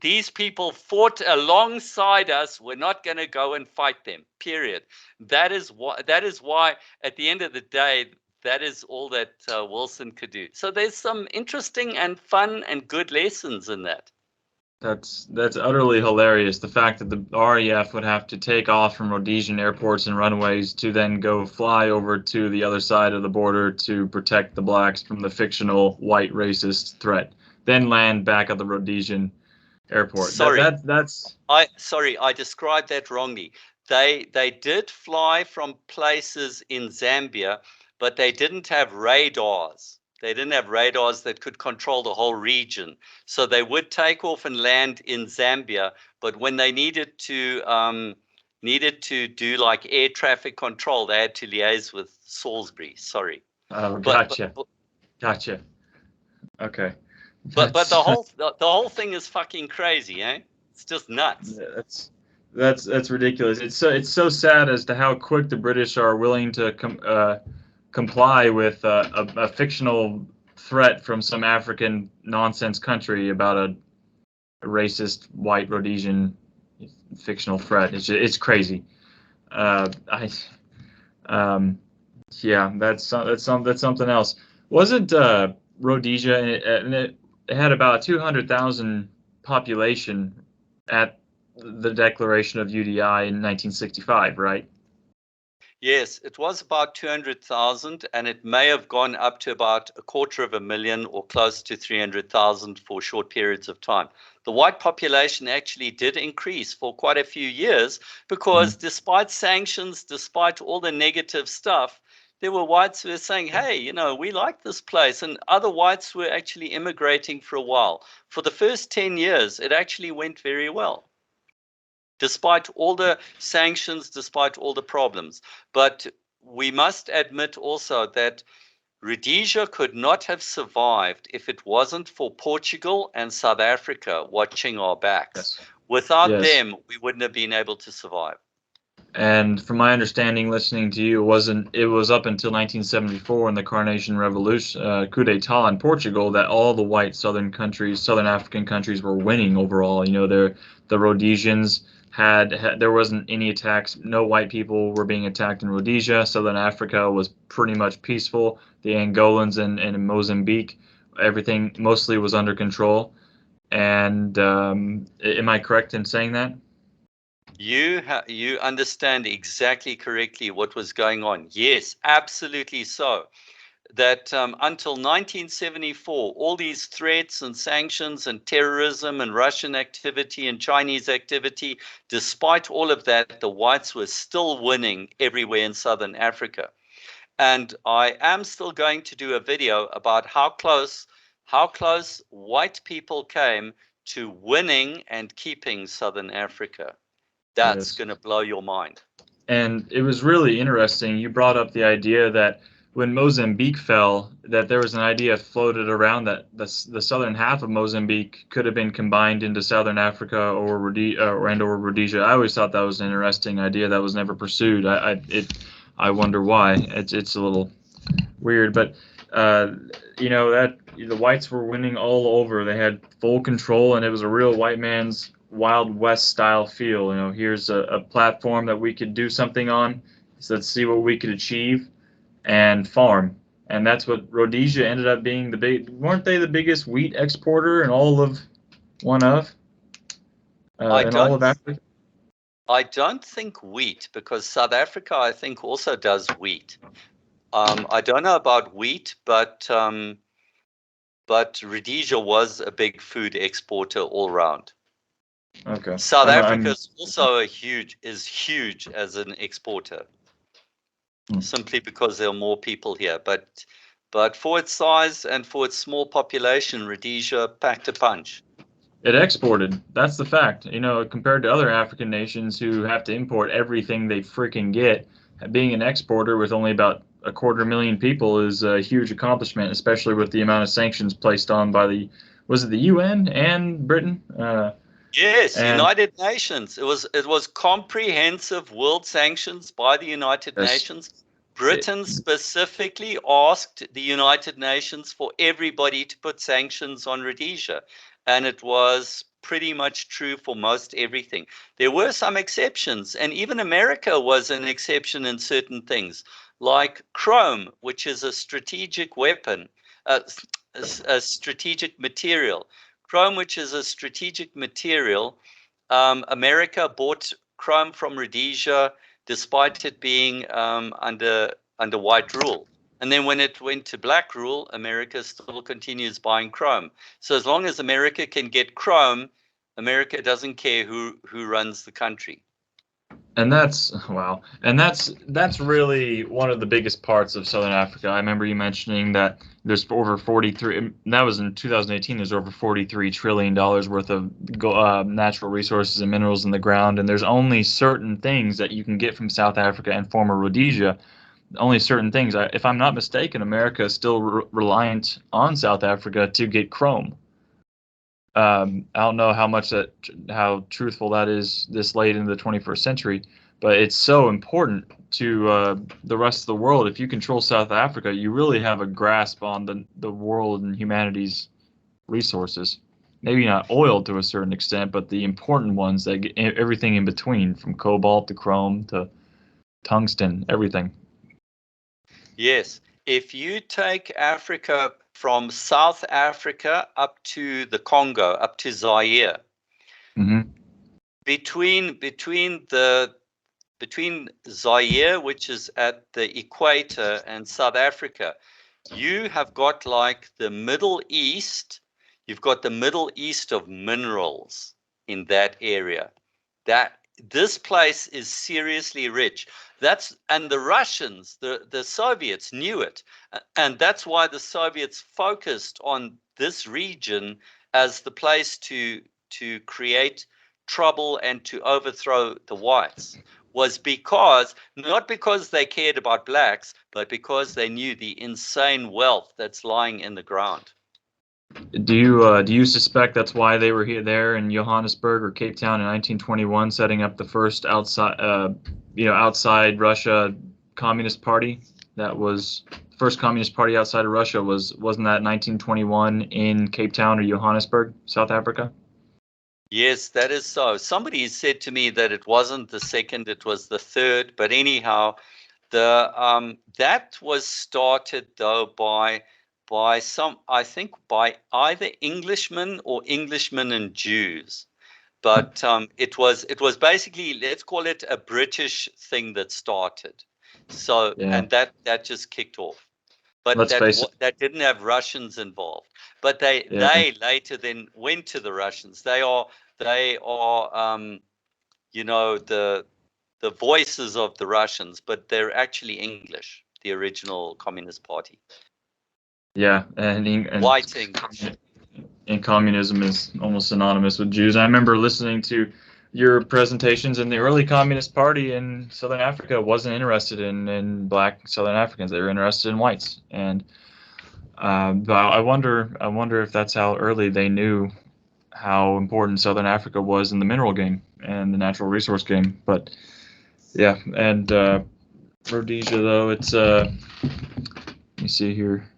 These people fought alongside us. We're not going to go and fight them, period. That is why, at the end of the day, that is all that Wilson could do. So there's some interesting and fun and good lessons in that. That's utterly hilarious. The fact that the RAF would have to take off from Rhodesian airports and runways to then go fly over to the other side of the border to protect the blacks from the fictional white racist threat, then land back at the Rhodesian airport. Sorry, I described that wrongly. They did fly from places in Zambia, but they didn't have radars. They didn't have radars that could control the whole region. So they would take off and land in Zambia, but when they needed to do like air traffic control, they had to liaise with Salisbury. Sorry. Oh, gotcha. Gotcha. Okay. But the whole thing is fucking crazy, eh? It's just nuts. Yeah, that's ridiculous. It's so sad as to how quick the British are willing to comply with a fictional threat from some African nonsense country about a racist white Rhodesian fictional threat. It's crazy. Yeah, that's something else. Wasn't Rhodesia, and it had about 200,000 population at the declaration of UDI in 1965, right? Yes, it was about 200,000, and it may have gone up to about 250,000 or close to 300,000 for short periods of time. The white population actually did increase for quite a few years because despite sanctions, despite all the negative stuff, there were whites who were saying, hey, we like this place. And other whites were actually immigrating for a while. For the first 10 years, it actually went very well, despite all the sanctions, despite all the problems. But we must admit also that Rhodesia could not have survived if it wasn't for Portugal and South Africa watching our backs. Yes. Without them, we wouldn't have been able to survive. And from my understanding, listening to you, it was up until 1974 in the Carnation Revolution, coup d'etat in Portugal, that all the white Southern African countries were winning overall. The Rhodesians there wasn't any attacks. No white people were being attacked in Rhodesia. Southern Africa was pretty much peaceful. The Angolans and Mozambique, everything mostly was under control. And am I correct in saying that? You understand exactly correctly what was going on. Yes, absolutely so. That until 1974, all these threats and sanctions and terrorism and Russian activity and Chinese activity, despite all of that, the whites were still winning everywhere in Southern Africa. And I am still going to do a video about how close white people came to winning and keeping Southern Africa. That's Yes. going to blow your mind. And it was really interesting. You brought up the idea that when Mozambique fell, that there was an idea floated around that the southern half of Mozambique could have been combined into Southern Africa or Rhodesia. I always thought that was an interesting idea that was never pursued. I wonder why. It's a little weird, but that the whites were winning all over. They had full control, and it was a real white man's Wild West style feel. Here's a platform that we could do something on. So let's see what we could achieve and farm. And that's what Rhodesia ended up being. Weren't they the biggest wheat exporter in all of Africa? I don't think wheat, because South Africa, I think, also does wheat. I don't know about wheat, but Rhodesia was a big food exporter all around. Okay. South Africa is also huge as an exporter, simply because there are more people here. But for its size and for its small population, Rhodesia packed a punch. It exported. That's the fact. Compared to other African nations who have to import everything they freaking get, being an exporter with only about 250,000 people is a huge accomplishment, especially with the amount of sanctions placed on by the UN and Britain? Yes, United Nations. It was comprehensive world sanctions by the United Nations. Britain specifically asked the United Nations for everybody to put sanctions on Rhodesia, and it was pretty much true for most everything. There were some exceptions, and even America was an exception in certain things, like chrome, which is a strategic weapon, a strategic material. Chrome, which is a strategic material, America bought chrome from Rhodesia despite it being under white rule. And then when it went to black rule, America still continues buying chrome. So as long as America can get chrome, America doesn't care who runs the country. And that's really one of the biggest parts of Southern Africa. I remember you mentioning that there's over 43. That was in 2018. There's over $43 trillion worth of natural resources and minerals in the ground, and there's only certain things that you can get from South Africa and former Rhodesia. Only certain things. If I'm not mistaken, America is still reliant on South Africa to get chrome. I don't know how truthful that is this late in the 21st century, but it's so important to the rest of the world. If you control South Africa, you really have a grasp on the world and humanity's resources. Maybe not oil to a certain extent, but the important ones that get everything in between, from cobalt to chrome to tungsten, everything. Yes. If you take Africa from South Africa up to the Congo, up to Zaire, between Zaire, which is at the equator, and South Africa, you have got like the Middle East. You've got the Middle East of minerals in that area. This place is seriously rich. And the Russians, the Soviets knew it. And that's why the Soviets focused on this region as the place to create trouble and to overthrow the whites, was not because they cared about blacks, but because they knew the insane wealth that's lying in the ground. Do you suspect that's why they were there in Johannesburg or Cape Town in 1921, setting up the first outside Russia Communist Party? That was first Communist Party outside of Russia. Wasn't that 1921 in Cape Town or Johannesburg, South Africa? Yes, that is so. Somebody said to me that it wasn't the second, it was the third. But anyhow, that was started though by I think by either Englishmen or Englishmen and Jews. But it was basically, let's call it a British thing that started. So Yeah. and that just kicked off. But Let's face it. that didn't have Russians involved. But they Yeah. later then went to the Russians. They are you know, the voices of the Russians, but they're actually English, the original Communist Party. Yeah, and White English. And communism is almost synonymous with Jews. I remember listening to your presentations, and the early Communist Party in Southern Africa wasn't interested in black Southern Africans. They were interested in whites. And but I wonder if that's how early they knew how important Southern Africa was in the mineral game and the natural resource game. But yeah, and Rhodesia, though, it's let me see here.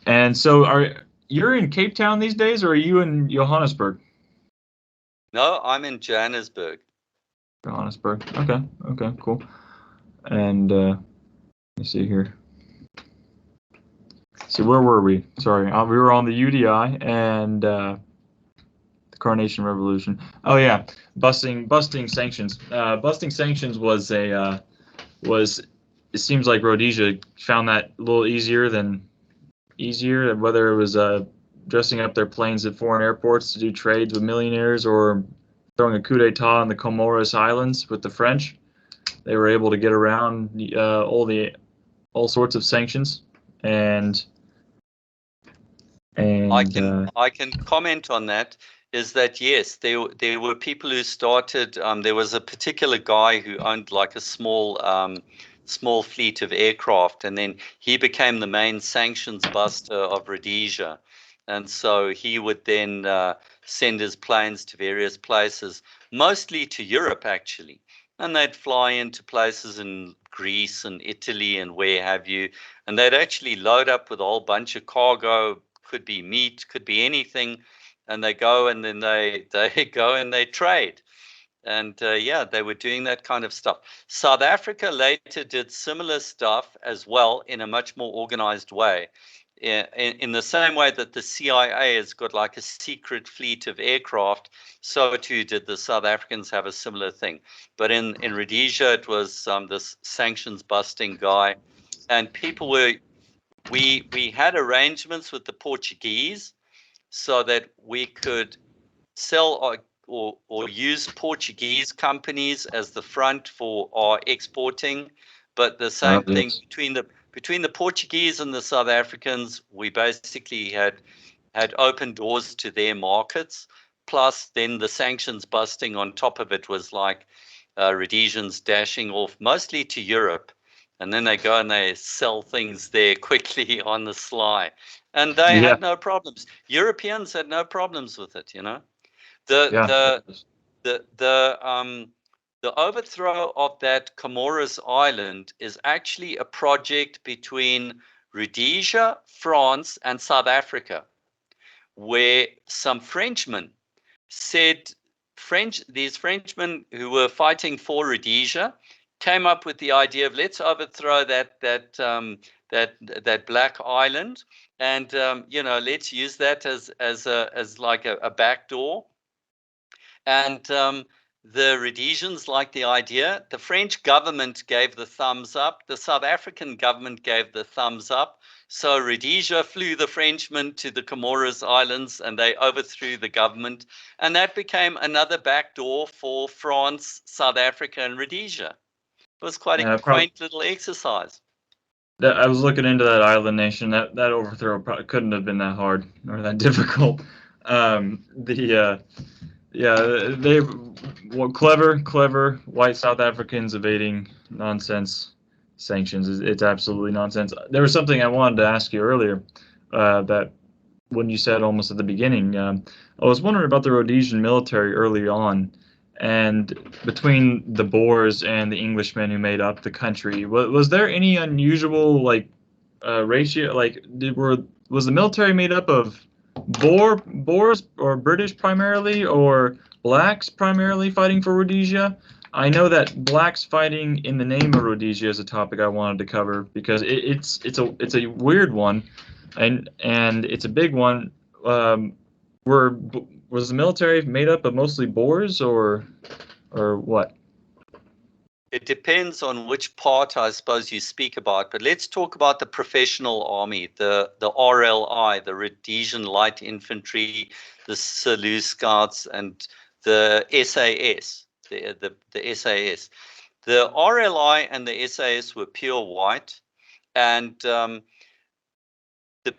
And so you're in Cape Town these days, or are you in Johannesburg? No, I'm in Johannesburg. Johannesburg. Okay, cool. And let me see here. So where were we? Sorry, we were on the UDI and the Carnation Revolution. Oh yeah, busting sanctions. Busting sanctions was it seems like Rhodesia found that a little easier, whether it was dressing up their planes at foreign airports to do trades with millionaires or throwing a coup d'etat on the Comoros Islands with the French. They were able to get around all sorts of sanctions, and I can comment on that. Is that yes, there were people who started. There was a particular guy who owned like a small fleet of aircraft, and then he became the main sanctions buster of Rhodesia. And so he would then send his planes to various places, mostly to Europe actually, and they'd fly into places in Greece and Italy and where have you, and they'd actually load up with a whole bunch of cargo, could be meat, could be anything, and they go and then they go and they trade. And yeah, they were doing that kind of stuff. South Africa later did similar stuff as well in a much more organized way. In the same way that the CIA has got like a secret fleet of aircraft, so too did the South Africans have a similar thing. But in Rhodesia, it was this sanctions busting guy. And we had arrangements with the Portuguese so that we could sell or use Portuguese companies as the front for our exporting, but the same thing between the Portuguese and the South Africans, we basically had open doors to their markets. Plus, then the sanctions busting on top of it was like Rhodesians dashing off mostly to Europe, and then they go and they sell things there quickly on the sly, and they had no problems. Europeans had no problems with it, you know. The overthrow of that Comoros Island is actually a project between Rhodesia, France, and South Africa, where some Frenchmen said these Frenchmen who were fighting for Rhodesia came up with the idea of let's overthrow that black island, and you know, let's use that as like a backdoor. And the Rhodesians liked the idea. The French government gave the thumbs up. The South African government gave the thumbs up. So Rhodesia flew the Frenchmen to the Comoros Islands and they overthrew the government. And that became another backdoor for France, South Africa, and Rhodesia. It was quite a quaint little exercise. I was looking into that island nation. That overthrow probably couldn't have been that hard or that difficult. Yeah, they were clever white South Africans evading nonsense sanctions. It's absolutely nonsense. There was something I wanted to ask you earlier that when you said almost at the beginning, I was wondering about the Rhodesian military early on, and between the Boers and the Englishmen who made up the country. Was there any unusual ratio? Like, was the military made up of Boers or British primarily, or blacks primarily fighting for Rhodesia? I know that blacks fighting in the name of Rhodesia is a topic I wanted to cover because it's a weird one, and it's a big one. Was the military made up of mostly Boers or what? It depends on which part, I suppose, you speak about. But let's talk about the professional army, the RLI, the Rhodesian Light Infantry, the Selous Scouts, and the SAS, the SAS. The RLI and the SAS were pure white, and the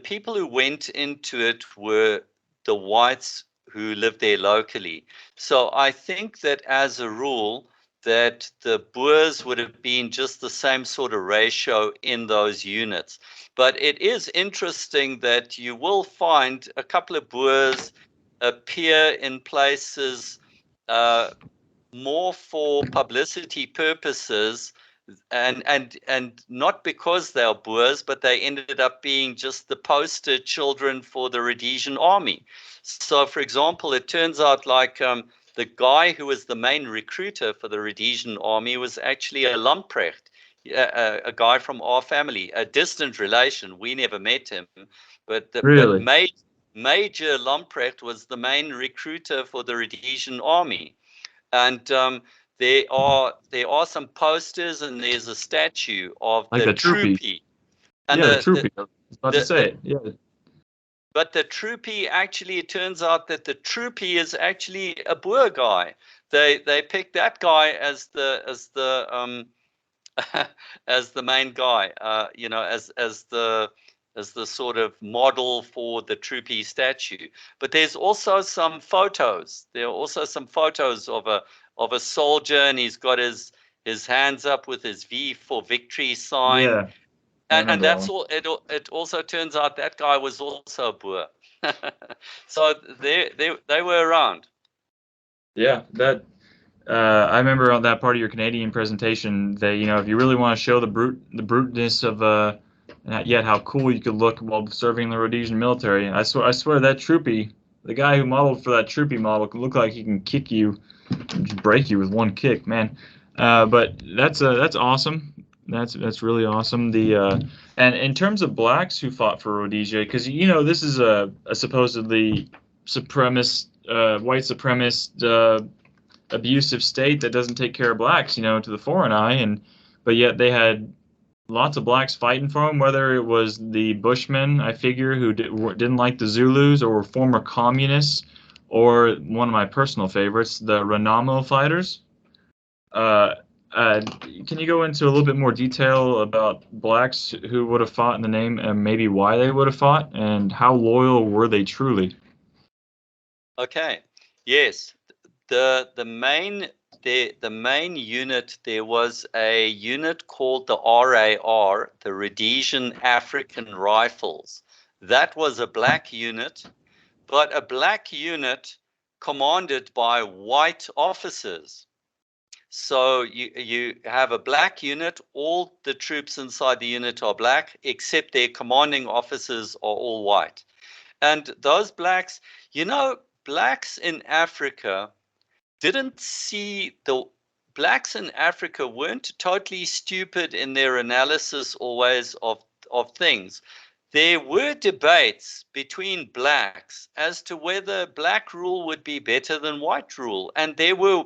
people who went into it were the whites who lived there locally. So I think that as a rule, that the Boers would have been just the same sort of ratio in those units. But it is interesting that you will find a couple of Boers appear in places more for publicity purposes, and not because they are Boers, but they ended up being just the poster children for the Rhodesian army. So, for example, it turns out like the guy who was the main recruiter for the Rhodesian army was actually a Lamprecht, a guy from our family, a distant relation. We never met him, but Really? Major Lamprecht was the main recruiter for the Rhodesian army. And there are some posters, and there's a statue of Like the the troopy? troopy. And Yeah, the troopy. I was about to say it. Yeah. but the troopy, actually, it turns out that the troopy is actually a Boer guy. They picked that guy as the as the main guy, as the sort of model for the troopy statue. But there's also some photos. There are also some photos of a soldier, and he's got his hands up with his V for victory sign. Yeah. And that's all. It also turns out that guy was also a Boer. So they were around. Yeah, that I remember on that part of your Canadian presentation that if you really want to show the bruteness of yet how cool you could look while serving in the Rhodesian military. I swear that troopy, the guy who modeled for that troopy model, could look like he can kick you, just break you with one kick, man. But that's awesome. That's really awesome. And in terms of blacks who fought for Rhodesia, because this is a supposedly white supremacist abusive state that doesn't take care of blacks, to the foreign eye, but yet they had lots of blacks fighting for them, whether it was the Bushmen, I figure, who didn't like the Zulus or were former communists, or one of my personal favorites, the Renamo fighters. Can you go into a little bit more detail about blacks who would have fought in the name, and maybe why they would have fought, and how loyal were they truly? Okay. Yes. The main unit, there was a unit called the RAR, the Rhodesian African Rifles. That was a black unit, but a black unit commanded by white officers. So you have a black unit, all the troops inside the unit are black, except their commanding officers are all white. And those blacks, blacks in Africa blacks in Africa weren't totally stupid in their analysis always of things. There were debates between blacks as to whether black rule would be better than white rule. And there were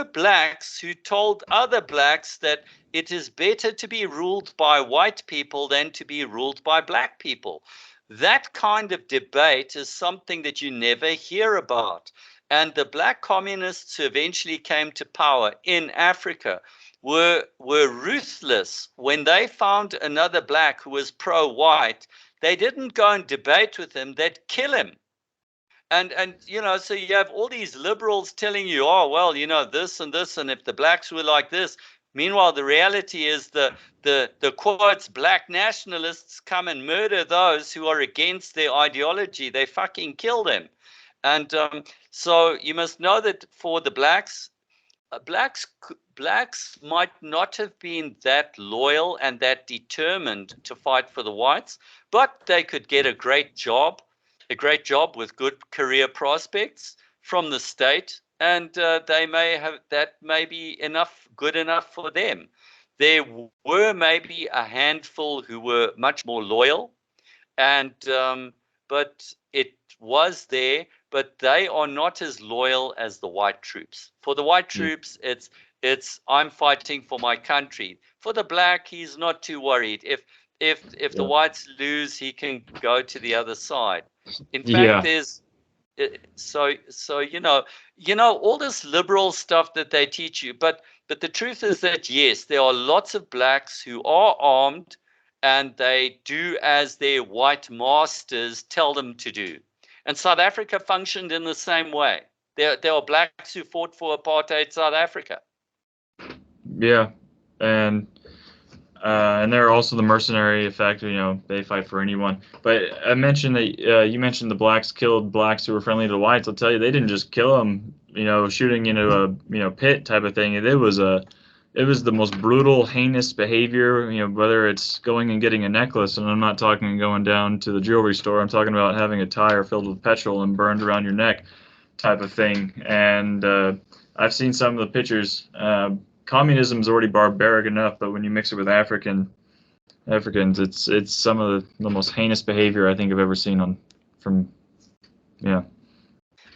blacks who told other blacks that it is better to be ruled by white people than to be ruled by black people. That kind of debate is something that you never hear about. And the black communists who eventually came to power in Africa were ruthless. When they found another black who was pro-white, they didn't go and debate with him, they'd kill him. And so you have all these liberals telling you, oh, well, this and this, and if the blacks were like this. Meanwhile, the reality is the quotes black nationalists come and murder those who are against their ideology. They fucking kill them. And so you must know that for the blacks might not have been that loyal and that determined to fight for the whites, but they could get a great job with good career prospects from the state and they may have that may be good enough for them. There were maybe a handful who were much more loyal, and but it was there. But they are not as loyal as the white troops. For the white troops, it's I'm fighting for my country. For the black, he's not too worried. If the whites lose, he can go to the other side. In fact, there's so all this liberal stuff that they teach you, but the truth is that yes, there are lots of blacks who are armed, and they do as their white masters tell them to do. And South Africa functioned in the same way. There are blacks who fought for apartheid South Africa. Yeah, and there are also the mercenary effect. They fight for anyone. But I mentioned that you mentioned the blacks killed blacks who were friendly to the whites. I'll tell you, they didn't just kill them, shooting into a pit type of thing. It was the most brutal, heinous behavior. Whether it's going and getting a necklace, and I'm not talking going down to the jewelry store. I'm talking about having a tire filled with petrol and burned around your neck, type of thing. And I've seen some of the pictures. Communism is already barbaric enough, but when you mix it with Africans, it's some of the most heinous behavior I think I've ever seen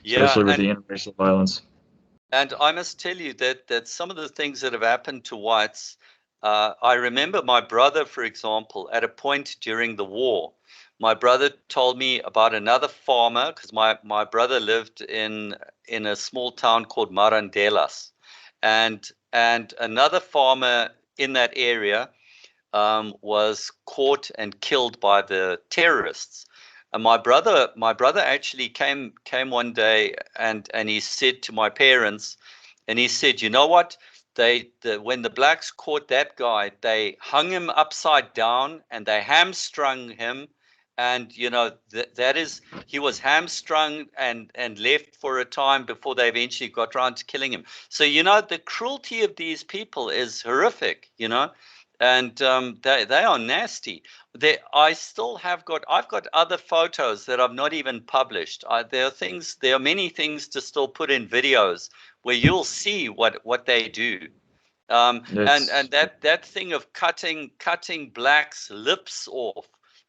especially with the interracial violence. And I must tell you that some of the things that have happened to whites, I remember my brother, for example, at a point during the war, my brother told me about another farmer, because my brother lived in a small town called Marandelas, and another farmer in that area was caught and killed by the terrorists. And my brother actually came one day and he said to my parents, and he said, you know what? When the blacks caught that guy, they hung him upside down and they hamstrung him. And he was hamstrung and left for a time before they eventually got around to killing him. So the cruelty of these people is horrific, and they are nasty. I've got other photos that I've not even published. There are many things to still put in videos where you'll see what they do. And that thing of cutting blacks' lips off.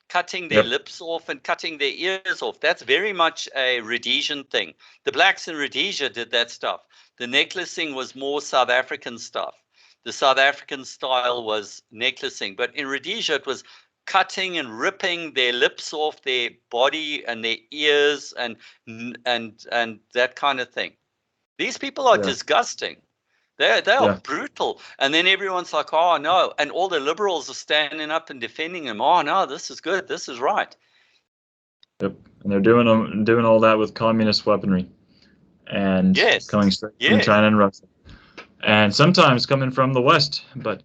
Cutting their lips off and cutting their ears off. That's very much a Rhodesian thing. The blacks in Rhodesia did that stuff. The necklacing was more South African stuff. The South African style was necklacing. But in Rhodesia, it was cutting and ripping their lips off, their body and their ears and that kind of thing. These people are disgusting. They are brutal. And then everyone's like, oh, no. And all the liberals are standing up and defending them. Oh, no, this is good. This is right. Yep. And they're doing all that with communist weaponry. And coming straight from China and Russia. And sometimes coming from the West. But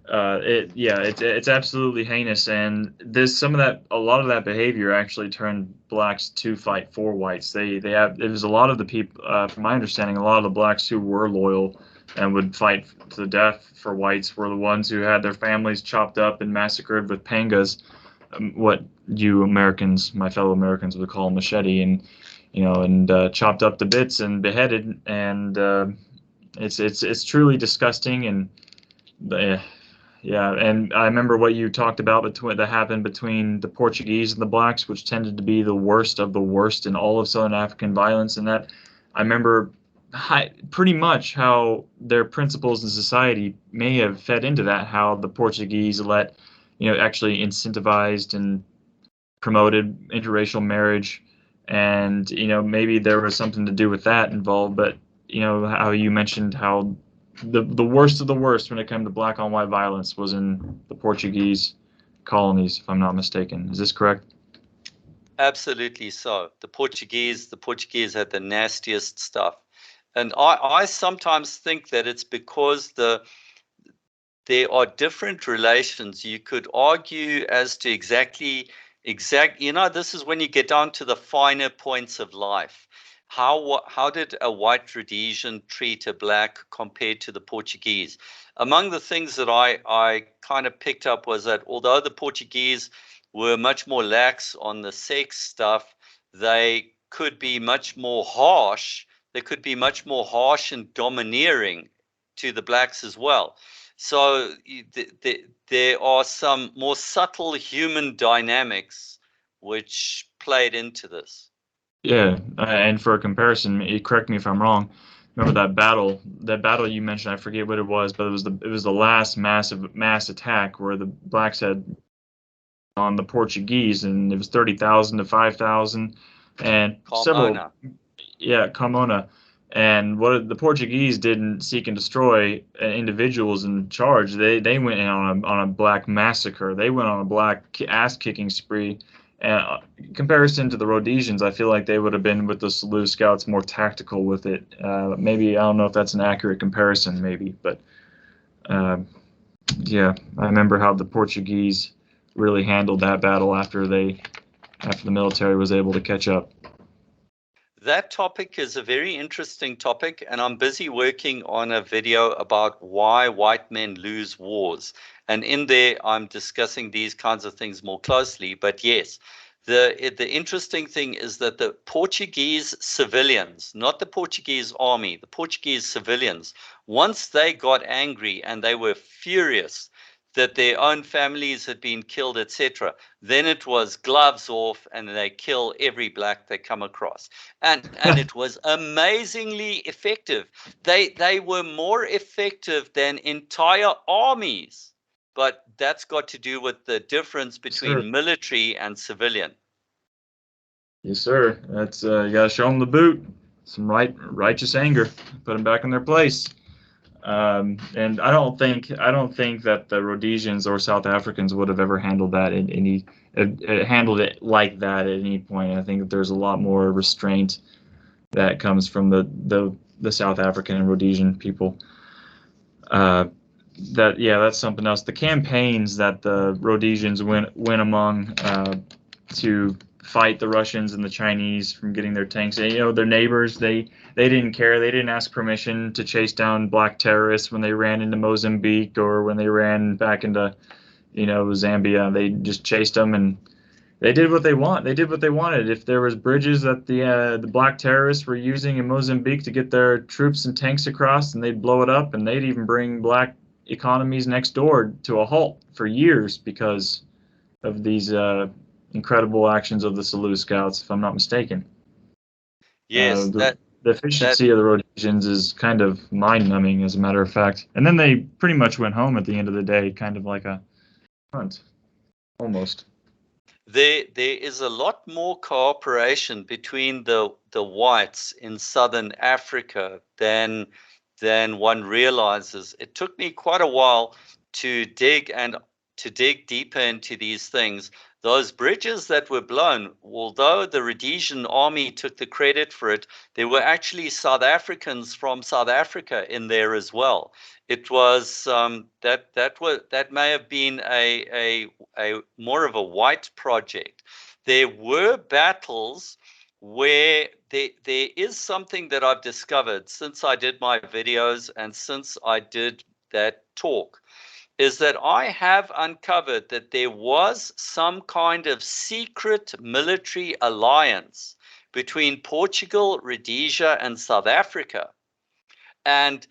it's absolutely heinous. And a lot of that behavior actually turned blacks to fight for whites. It was a lot of the people, from my understanding, a lot of the blacks who were loyal and would fight to the death for whites were the ones who had their families chopped up and massacred with pangas, what you Americans, my fellow Americans, would call machete, and chopped up to bits and beheaded. And it's truly disgusting. And and I remember what you talked about that happened between the Portuguese and the blacks, which tended to be the worst of the worst in all of Southern African violence. And that I remember pretty much how their principles in society may have fed into that, how the Portuguese actually incentivized and promoted interracial marriage, and maybe there was something to do with that involved. But how you mentioned how the worst of the worst when it came to black on white violence was in the Portuguese colonies, if I'm not mistaken. Is this correct? Absolutely so. The Portuguese had the nastiest stuff. And I sometimes think that it's because there are different relations. You could argue as to this is when you get down to the finer points of life. How did a white Rhodesian treat a black compared to the Portuguese? Among the things that I kind of picked up was that although the Portuguese were much more lax on the sex stuff, they could be much more harsh. they could be much more harsh and domineering to the blacks as well. So there are some more subtle human dynamics which played into this. Yeah, and for a comparison, correct me if I'm wrong. Remember that battle you mentioned? I forget what it was, but it was the last mass attack where the blacks had on the Portuguese, and it was 30,000 to 5,000, and Carmona. Carmona. And what the Portuguese didn't seek and destroy individuals in charge. They went in on a black massacre. They went on a black ass kicking spree. And in comparison to the Rhodesians, I feel like they would have been with the Selous Scouts more tactical with it. Maybe I don't know if that's an accurate comparison, maybe, but yeah, I remember how the Portuguese really handled that battle after the military was able to catch up. That topic is a very interesting topic, and I'm busy working on a video about why white men lose wars. And in there, I'm discussing these kinds of things more closely. But yes, the interesting thing is that the Portuguese civilians, not the Portuguese army, the Portuguese civilians, once they got angry and they were furious that their own families had been killed, etc., then it was gloves off and they kill every black they come across. And it was amazingly effective. They were more effective than entire armies. But that's got to do with the difference between military and civilian. Yes, sir. That's you gotta show them the boot. Some righteous anger. Put them back in their place. And I don't think that the Rhodesians or South Africans would have ever handled that handled it like that at any point. I think that there's a lot more restraint that comes from the South African and Rhodesian people. That's something else. The campaigns that the Rhodesians went among to fight the Russians and the Chinese from getting their tanks. And, their neighbors, they didn't care. They didn't ask permission to chase down black terrorists when they ran into Mozambique or when they ran back into, Zambia. They just chased them, and they did what they want. They did what they wanted. If there was bridges that the black terrorists were using in Mozambique to get their troops and tanks across, and they'd blow it up, and they'd even bring black economies next door to a halt for years because of these incredible actions of the Selous Scouts, if I'm not mistaken. Yes, the efficiency of the Rhodesians is kind of mind-numbing, as a matter of fact. And then they pretty much went home at the end of the day, kind of like a hunt, almost. There is a lot more cooperation between the whites in southern Africa than one realizes. It took me quite a while to dig deeper into these things. Those bridges that were blown, although the Rhodesian army took the credit for it, there were actually South Africans from South Africa in there as well. It was that may have been a more of a white project. There were battles where there is something that I've discovered since I did my videos and since I did that talk, is that I have uncovered that there was some kind of secret military alliance between Portugal, Rhodesia, and South Africa. And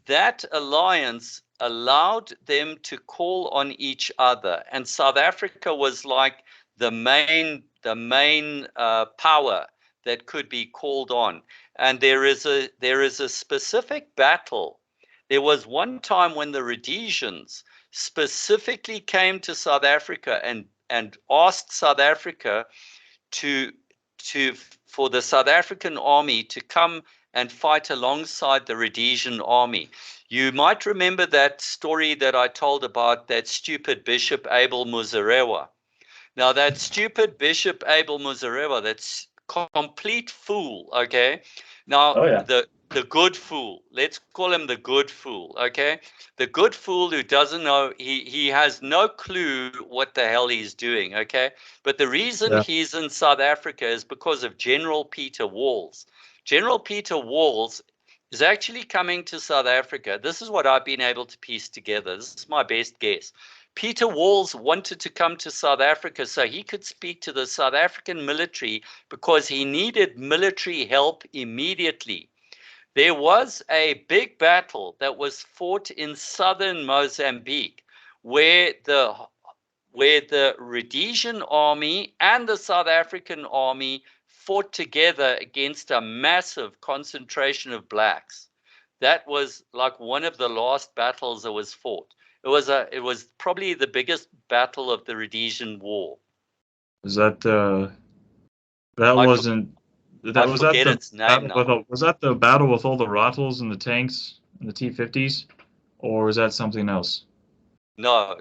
that alliance allowed them to call on each other. And South Africa was like the main power that could be called on. And there is a specific battle. There was one time when the Rhodesians specifically came to South Africa and asked South Africa for the South African army to come and fight alongside the Rhodesian army. You might remember that story that I told about that stupid Bishop Abel Muzorewa. Now, that stupid Bishop Abel Muzorewa, that's complete fool, okay? Now, the good fool, let's call him the good fool, okay? The good fool who doesn't know, he has no clue what the hell he's doing, okay? But the reason he's in South Africa is because of General Peter Walls. General Peter Walls is actually coming to South Africa. This is what I've been able to piece together. This is my best guess. Peter Walls wanted to come to South Africa so he could speak to the South African military because he needed military help immediately. there was a big battle that was fought in southern Mozambique where the Rhodesian army and the South African army fought together against a massive concentration of blacks. That was like one of the last battles that was fought. It was probably the biggest battle of the Rhodesian War. Was that that I wasn't that I was that forget the its name battle now. was that the battle with all the Rottels and the tanks and the T-50s, or was that something else? No,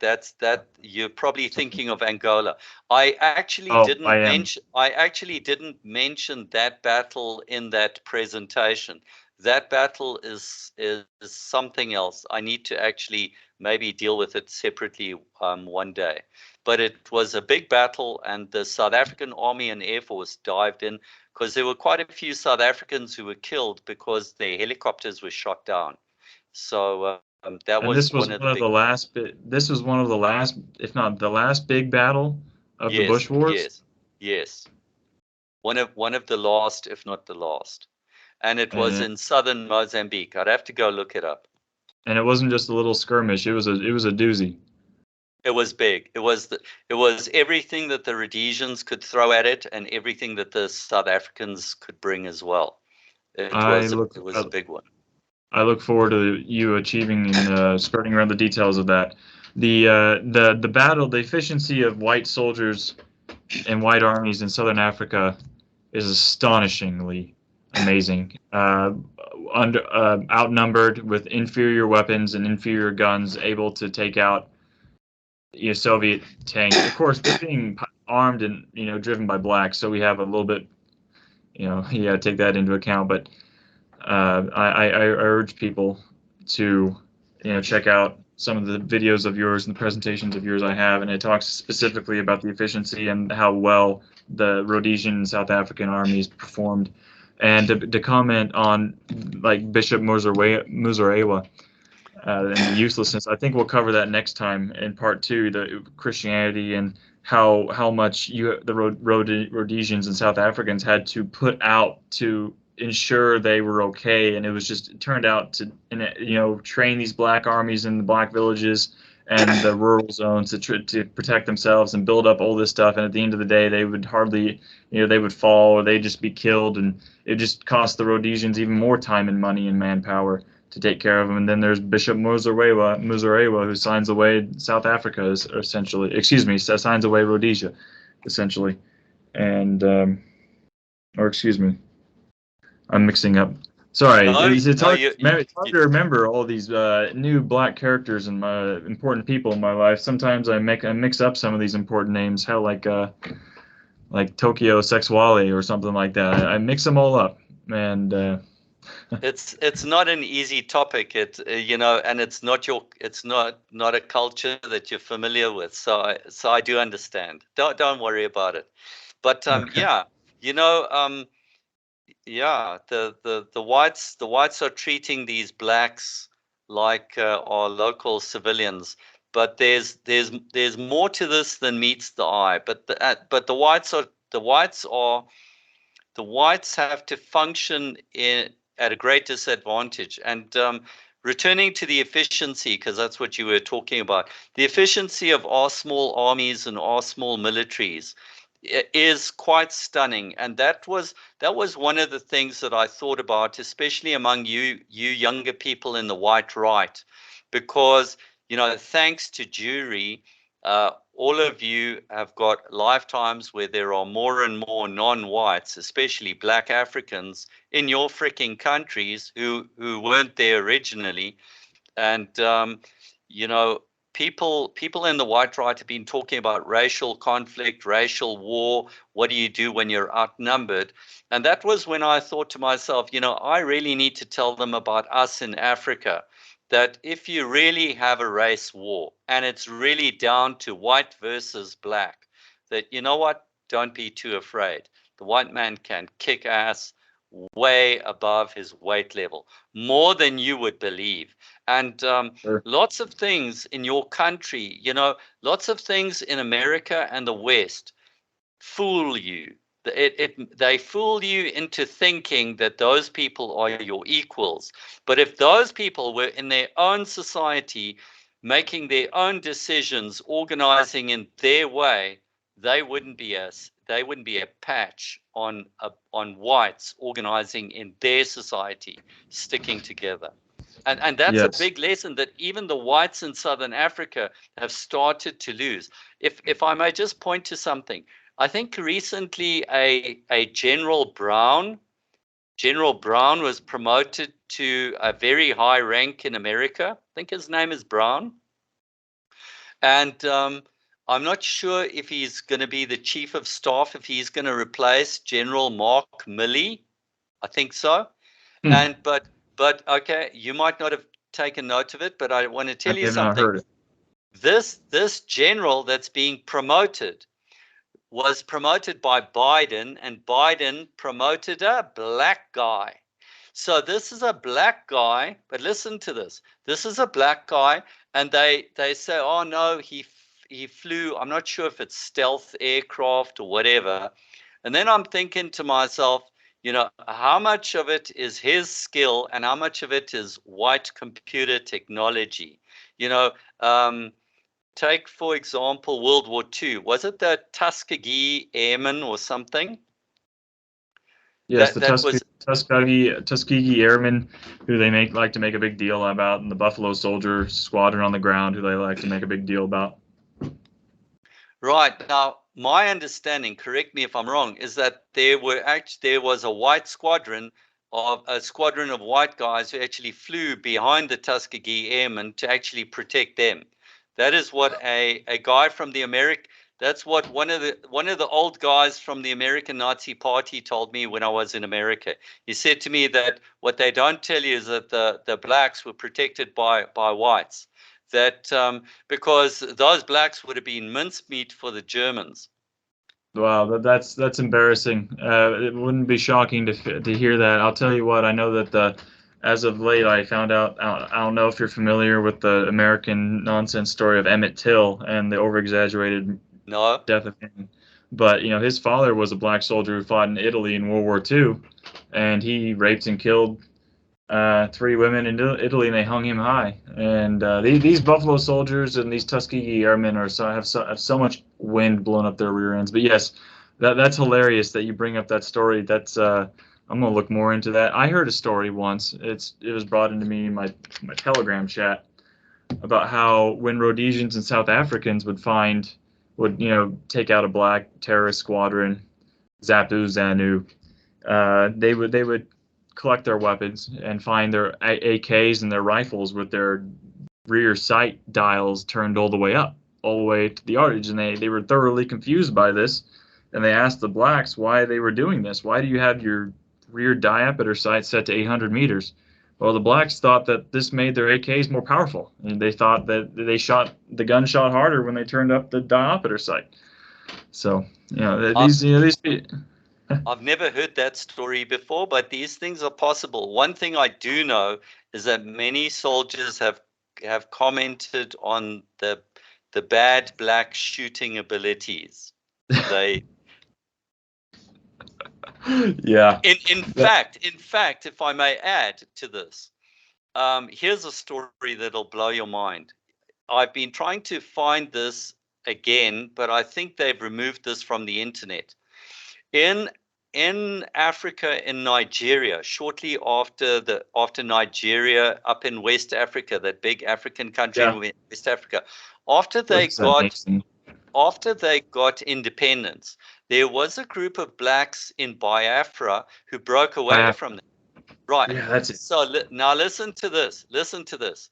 that you're probably thinking of Angola. I actually Oh, didn't I am. mention that battle in that presentation. That battle is something else. I need to actually maybe deal with it separately one day. But it was a big battle, and the South African Army and Air Force dived in because there were quite a few South Africans who were killed because their helicopters were shot down. So that And was this was one of the one of big. the last. This was one of the last, if not the last, big battle of the Yes, Bush Wars. yes, yes. One of the last, if not the last. And it was And in southern Mozambique. I'd have to go look it up. it wasn't just a little skirmish. It was a doozy. It was big. It was everything that the Rhodesians could throw at it and everything that the South Africans could bring as well. It I was a look it was a big one. I look forward to you achieving and skirting around the details of that. The battle, the efficiency of white soldiers and white armies in southern Africa is astonishingly amazing. Outnumbered with inferior weapons and inferior guns, able to take out Soviet tanks. Of course, they're being armed and driven by blacks, so we have a little bit. You got to take that into account. But I urge people to check out some of the videos of yours and the presentations of yours I have, and it talks specifically about the efficiency and how well the Rhodesian and South African armies performed. And to comment on like Bishop Muzorewa and the uselessness, I think we'll cover that next time in part two, the Christianity and how much the Rhodesians and South Africans had to put out to ensure they were okay, and it turned out to train these black armies in the black villages and the rural zones to protect themselves and build up all this stuff, and at the end of the day they would hardly they would fall or they'd just be killed, and it just cost the Rhodesians even more time and money and manpower to take care of them. And then there's Bishop Muzorewa, who signs away South Africa, essentially. Excuse me, signs away Rhodesia, essentially. And or excuse me, I'm mixing up. Sorry, No, it's no, hard. It's hard to remember all these new black characters and important people in my life. Sometimes I mix up some of these important names. Hell, like Tokyo Sexuale or something like that. I mix them all up, and it's not an easy topic. And it's not a culture that you're familiar with. So I do understand. Don't worry about it. But okay. yeah, you know, yeah, the whites are treating these blacks like our local civilians. But there's more to this than meets the eye. But the whites have to function at a great disadvantage. And returning to the efficiency, because that's what you were talking about, the efficiency of our small armies and our small militaries is quite stunning. And that was one of the things that I thought about, especially among you younger people in the white right, because thanks to jury, all of you have got lifetimes where there are more and more non-whites, especially black Africans, in your freaking countries who weren't there originally. And people in the white right have been talking about racial conflict, racial war. What do you do when you're outnumbered? And that was when I thought to myself, I really need to tell them about us in Africa, that if you really have a race war and it's really down to white versus black, that don't be too afraid. The white man can kick ass way above his weight level, more than you would believe. And Sure. lots of things in your country, lots of things in America and the West fool you. They fool you into thinking that those people are your equals. But if those people were in their own society, making their own decisions, organizing in their way, they wouldn't be a patch on whites organizing in their society, sticking together. And that's a Yes. big lesson that even the whites in Southern Africa have started to lose. If I may just point to something, I think recently a General Brown was promoted to a very high rank in America. I think his name is Brown. And I'm not sure if he's going to be the chief of staff, if he's going to replace General Mark Milley. I think so. And but okay, you might not have taken note of it, but I want to tell you I've not something. heard it. This general that's being promoted was promoted by Biden, and Biden promoted a black guy. So this is a black guy, but listen to this. This is a black guy, and they say, oh no, he flew, I'm not sure if it's stealth aircraft or whatever. And then I'm thinking to myself, how much of it is his skill and how much of it is white computer technology? Take, for example, World War II. Was it the Tuskegee Airmen or something? Yes, that was Tuskegee Airmen, who they like to make a big deal about, and the Buffalo Soldier Squadron on the ground, who they like to make a big deal about. Right. Now, my understanding, correct me if I'm wrong, is that there was a white squadron of white guys who actually flew behind the Tuskegee Airmen to actually protect them. That is what a guy from the that's what one of the old guys from the American Nazi Party told me when I was in America. He said to me that what they don't tell you is that the blacks were protected by whites. That because those blacks would have been mincemeat for the Germans. Wow, that's embarrassing. It wouldn't be shocking to hear that. I'll tell you what, I know that as of late, I found out, I don't know if you're familiar with the American nonsense story of Emmett Till and the over-exaggerated death of him. But, his father was a black soldier who fought in Italy in World War II, and he raped and killed 3 women in Italy, and they hung him high. And these Buffalo Soldiers and these Tuskegee Airmen have so much wind blown up their rear ends. But yes, that's hilarious that you bring up that story. That's I'm gonna look more into that. I heard a story once. It was brought into me in my Telegram chat about how when Rhodesians and South Africans would take out a black terrorist squadron, Zapu Zanu, they would collect their weapons and find their AKs and their rifles with their rear sight dials turned all the way up, all the way to the yardage. And they were thoroughly confused by this. And they asked the blacks why they were doing this. Why do you have your rear diameter sight set to 800 meters? Well, the blacks thought that this made their AKs more powerful. And they thought that the gun shot harder when they turned up the diopter sight. So, these I've never heard that story before, but these things are possible. One thing I do know is that many soldiers have commented on the bad black shooting abilities. They yeah. In fact, if I may add to this, here's a story that'll blow your mind. I've been trying to find this again, but I think they've removed this from the internet. In Africa, in Nigeria, shortly after Nigeria, up in West Africa, that big African country in West Africa, after they got independence, there was a group of blacks in Biafra who broke away from them. Right. Yeah, that's it. So now listen to this.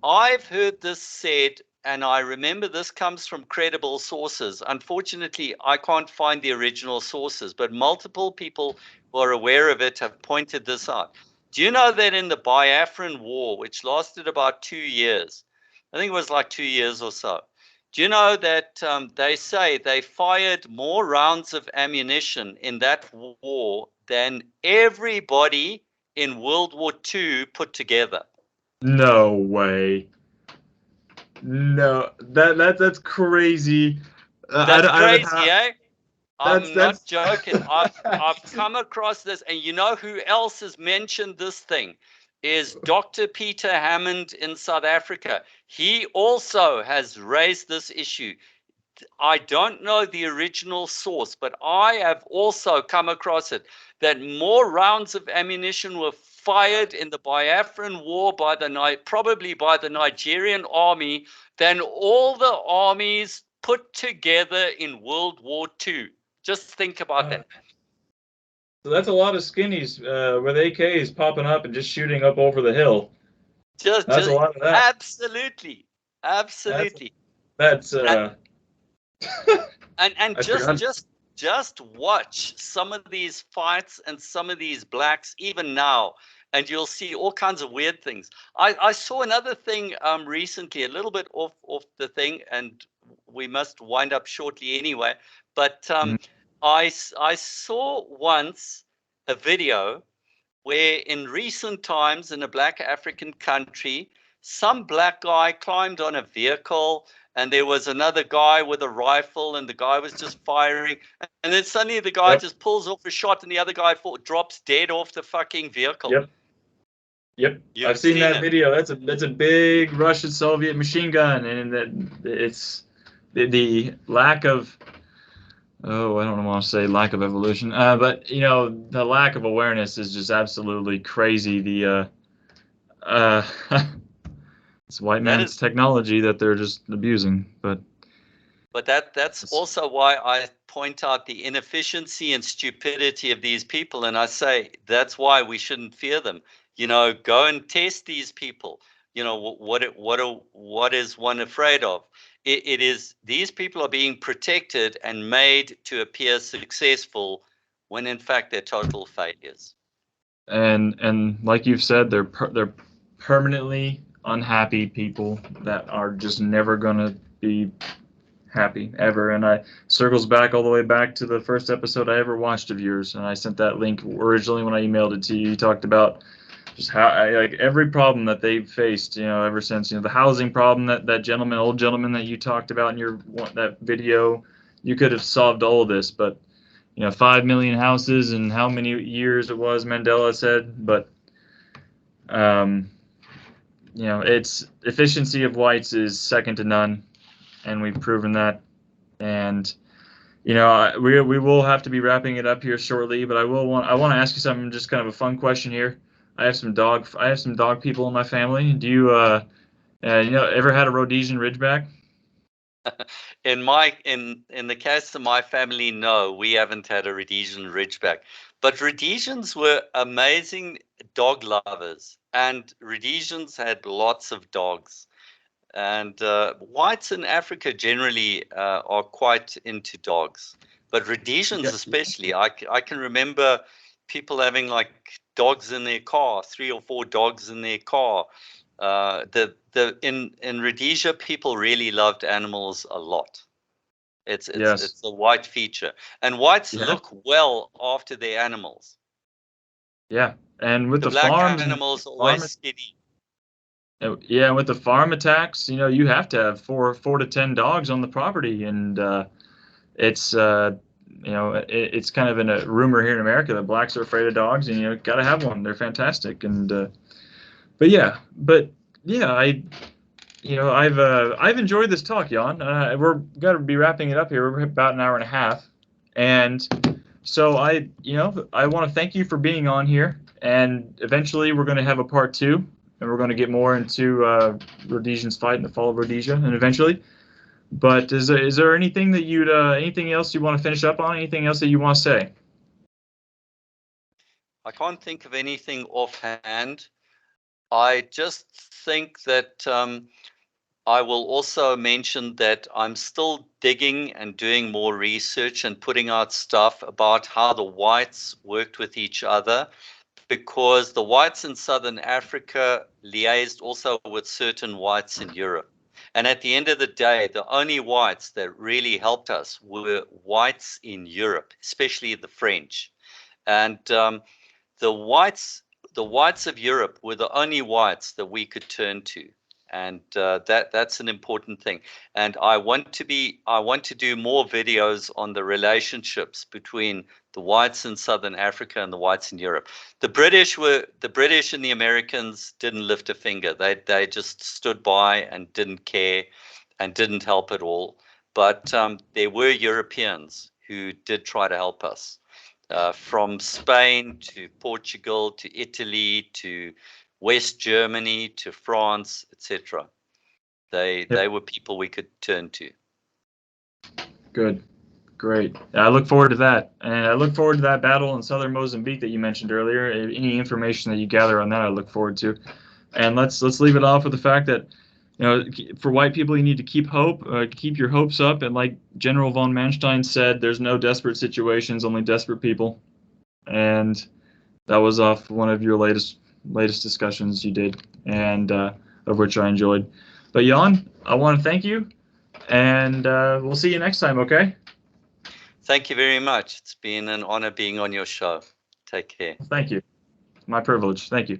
I've heard this said, and I remember this comes from credible sources. Unfortunately, I can't find the original sources, but multiple people who are aware of it have pointed this out. Do you know that in the Biafran War, which lasted about 2 years, I think it was like 2 years or so, do you know that they say they fired more rounds of ammunition in that war than everybody in World War II put together? No way. No, that's crazy. That's crazy, eh? I'm That's not joking. I've come across this, and you know who else has mentioned this thing is Dr. Peter Hammond in South Africa. He also has raised this issue. I don't know the original source, but I have also come across it, that more rounds of ammunition were fired in the Biafran War probably by the Nigerian army than all the armies put together in World War II. Just think about that. So that's a lot of skinnies with AKs popping up and just shooting up over the hill. That's a lot of that. Absolutely, absolutely. That's And I forgot. just watch some of these fights and some of these blacks even now, and you'll see all kinds of weird things. I saw another thing recently, a little bit off the thing, and we must wind up shortly anyway. But I saw once a video where in recent times in a black African country, some black guy climbed on a vehicle and there was another guy with a rifle and the guy was just firing. And then suddenly the guy just pulls off a shot and the other guy drops dead off the fucking vehicle. Yep. You've I've seen that it. video. That's a big Russian Soviet machine gun, and that it's the lack of I don't want to say lack of evolution, but you know the lack of awareness is just absolutely crazy. The it's white man's technology that they're just abusing, but that's also why I point out the inefficiency and stupidity of these people, and I say that's why we shouldn't fear them. You know, go and test these people. You know, what is one afraid of? It is these people are being protected and made to appear successful when in fact they're total failures. And like you've said, they're permanently unhappy people that are just never gonna be happy ever. And I circles back all the way back to the first episode I ever watched of yours, and I sent that link originally when I emailed it to you. You talked about just how like every problem that they've faced, you know, ever since, you know, the housing problem that old gentleman that you talked about in your that video. You could have solved all of this, but you know, 5 million houses and how many years it was, Mandela said, but you know, its efficiency of whites is second to none, and we've proven that. And you know, we will have to be wrapping it up here shortly, but I want to ask you something, just kind of a fun question here. I have some dog people in my family. Do you you know, ever had a Rhodesian Ridgeback? In the case of my family, no, we haven't had a Rhodesian Ridgeback. But Rhodesians were amazing dog lovers, and Rhodesians had lots of dogs. And whites in Africa generally are quite into dogs, but Rhodesians especially. I can remember people having like dogs in their car, 3 or 4 dogs in their car. In Rhodesia, people really loved animals a lot. It's a white feature, and whites look well after their animals. Yeah, and with the black farms, animals always skinny. Yeah, with the farm attacks, you know, you have to have 4 to 10 dogs on the property, and it's you know, it's kind of in a rumor here in America that blacks are afraid of dogs, and you know, got to have one. They're fantastic, and but yeah, you know, I've enjoyed this talk, Jan. We're gonna be wrapping it up here. We're about an hour and a half, and so I want to thank you for being on here. And eventually, we're going to have a part 2, and we're going to get more into Rhodesians fight in the fall of Rhodesia, and eventually. But is there anything that anything else you want to finish up on? Anything else that you want to say? I can't think of anything offhand. I just think that I will also mention that I'm still digging and doing more research and putting out stuff about how the whites worked with each other, because the whites in Southern Africa liaised also with certain whites in Europe. And at the end of the day, the only whites that really helped us were whites in Europe, especially the French. And the whites of Europe were the only whites that we could turn to. and that's an important thing. And I want to do more videos on the relationships between the whites in Southern Africa and the whites in Europe. The British and the Americans didn't lift a finger. They just stood by and didn't care and didn't help at all. But there were Europeans who did try to help us, from Spain to Portugal to Italy to West Germany to France, etc. They were people we could turn to. Good. Great. I look forward to that. And I look forward to that battle in southern Mozambique that you mentioned earlier. Any information that you gather on that, I look forward to. And let's leave it off with the fact that, you know, for white people, you need to keep hope, keep your hopes up. And like General von Manstein said, there's no desperate situations, only desperate people. And that was off one of your latest discussions you did, and of which I enjoyed. But Jan, I want to thank you, and we'll see you next time, okay? Thank you very much. It's been an honor being on your show. Take care. Thank you. My privilege. Thank you.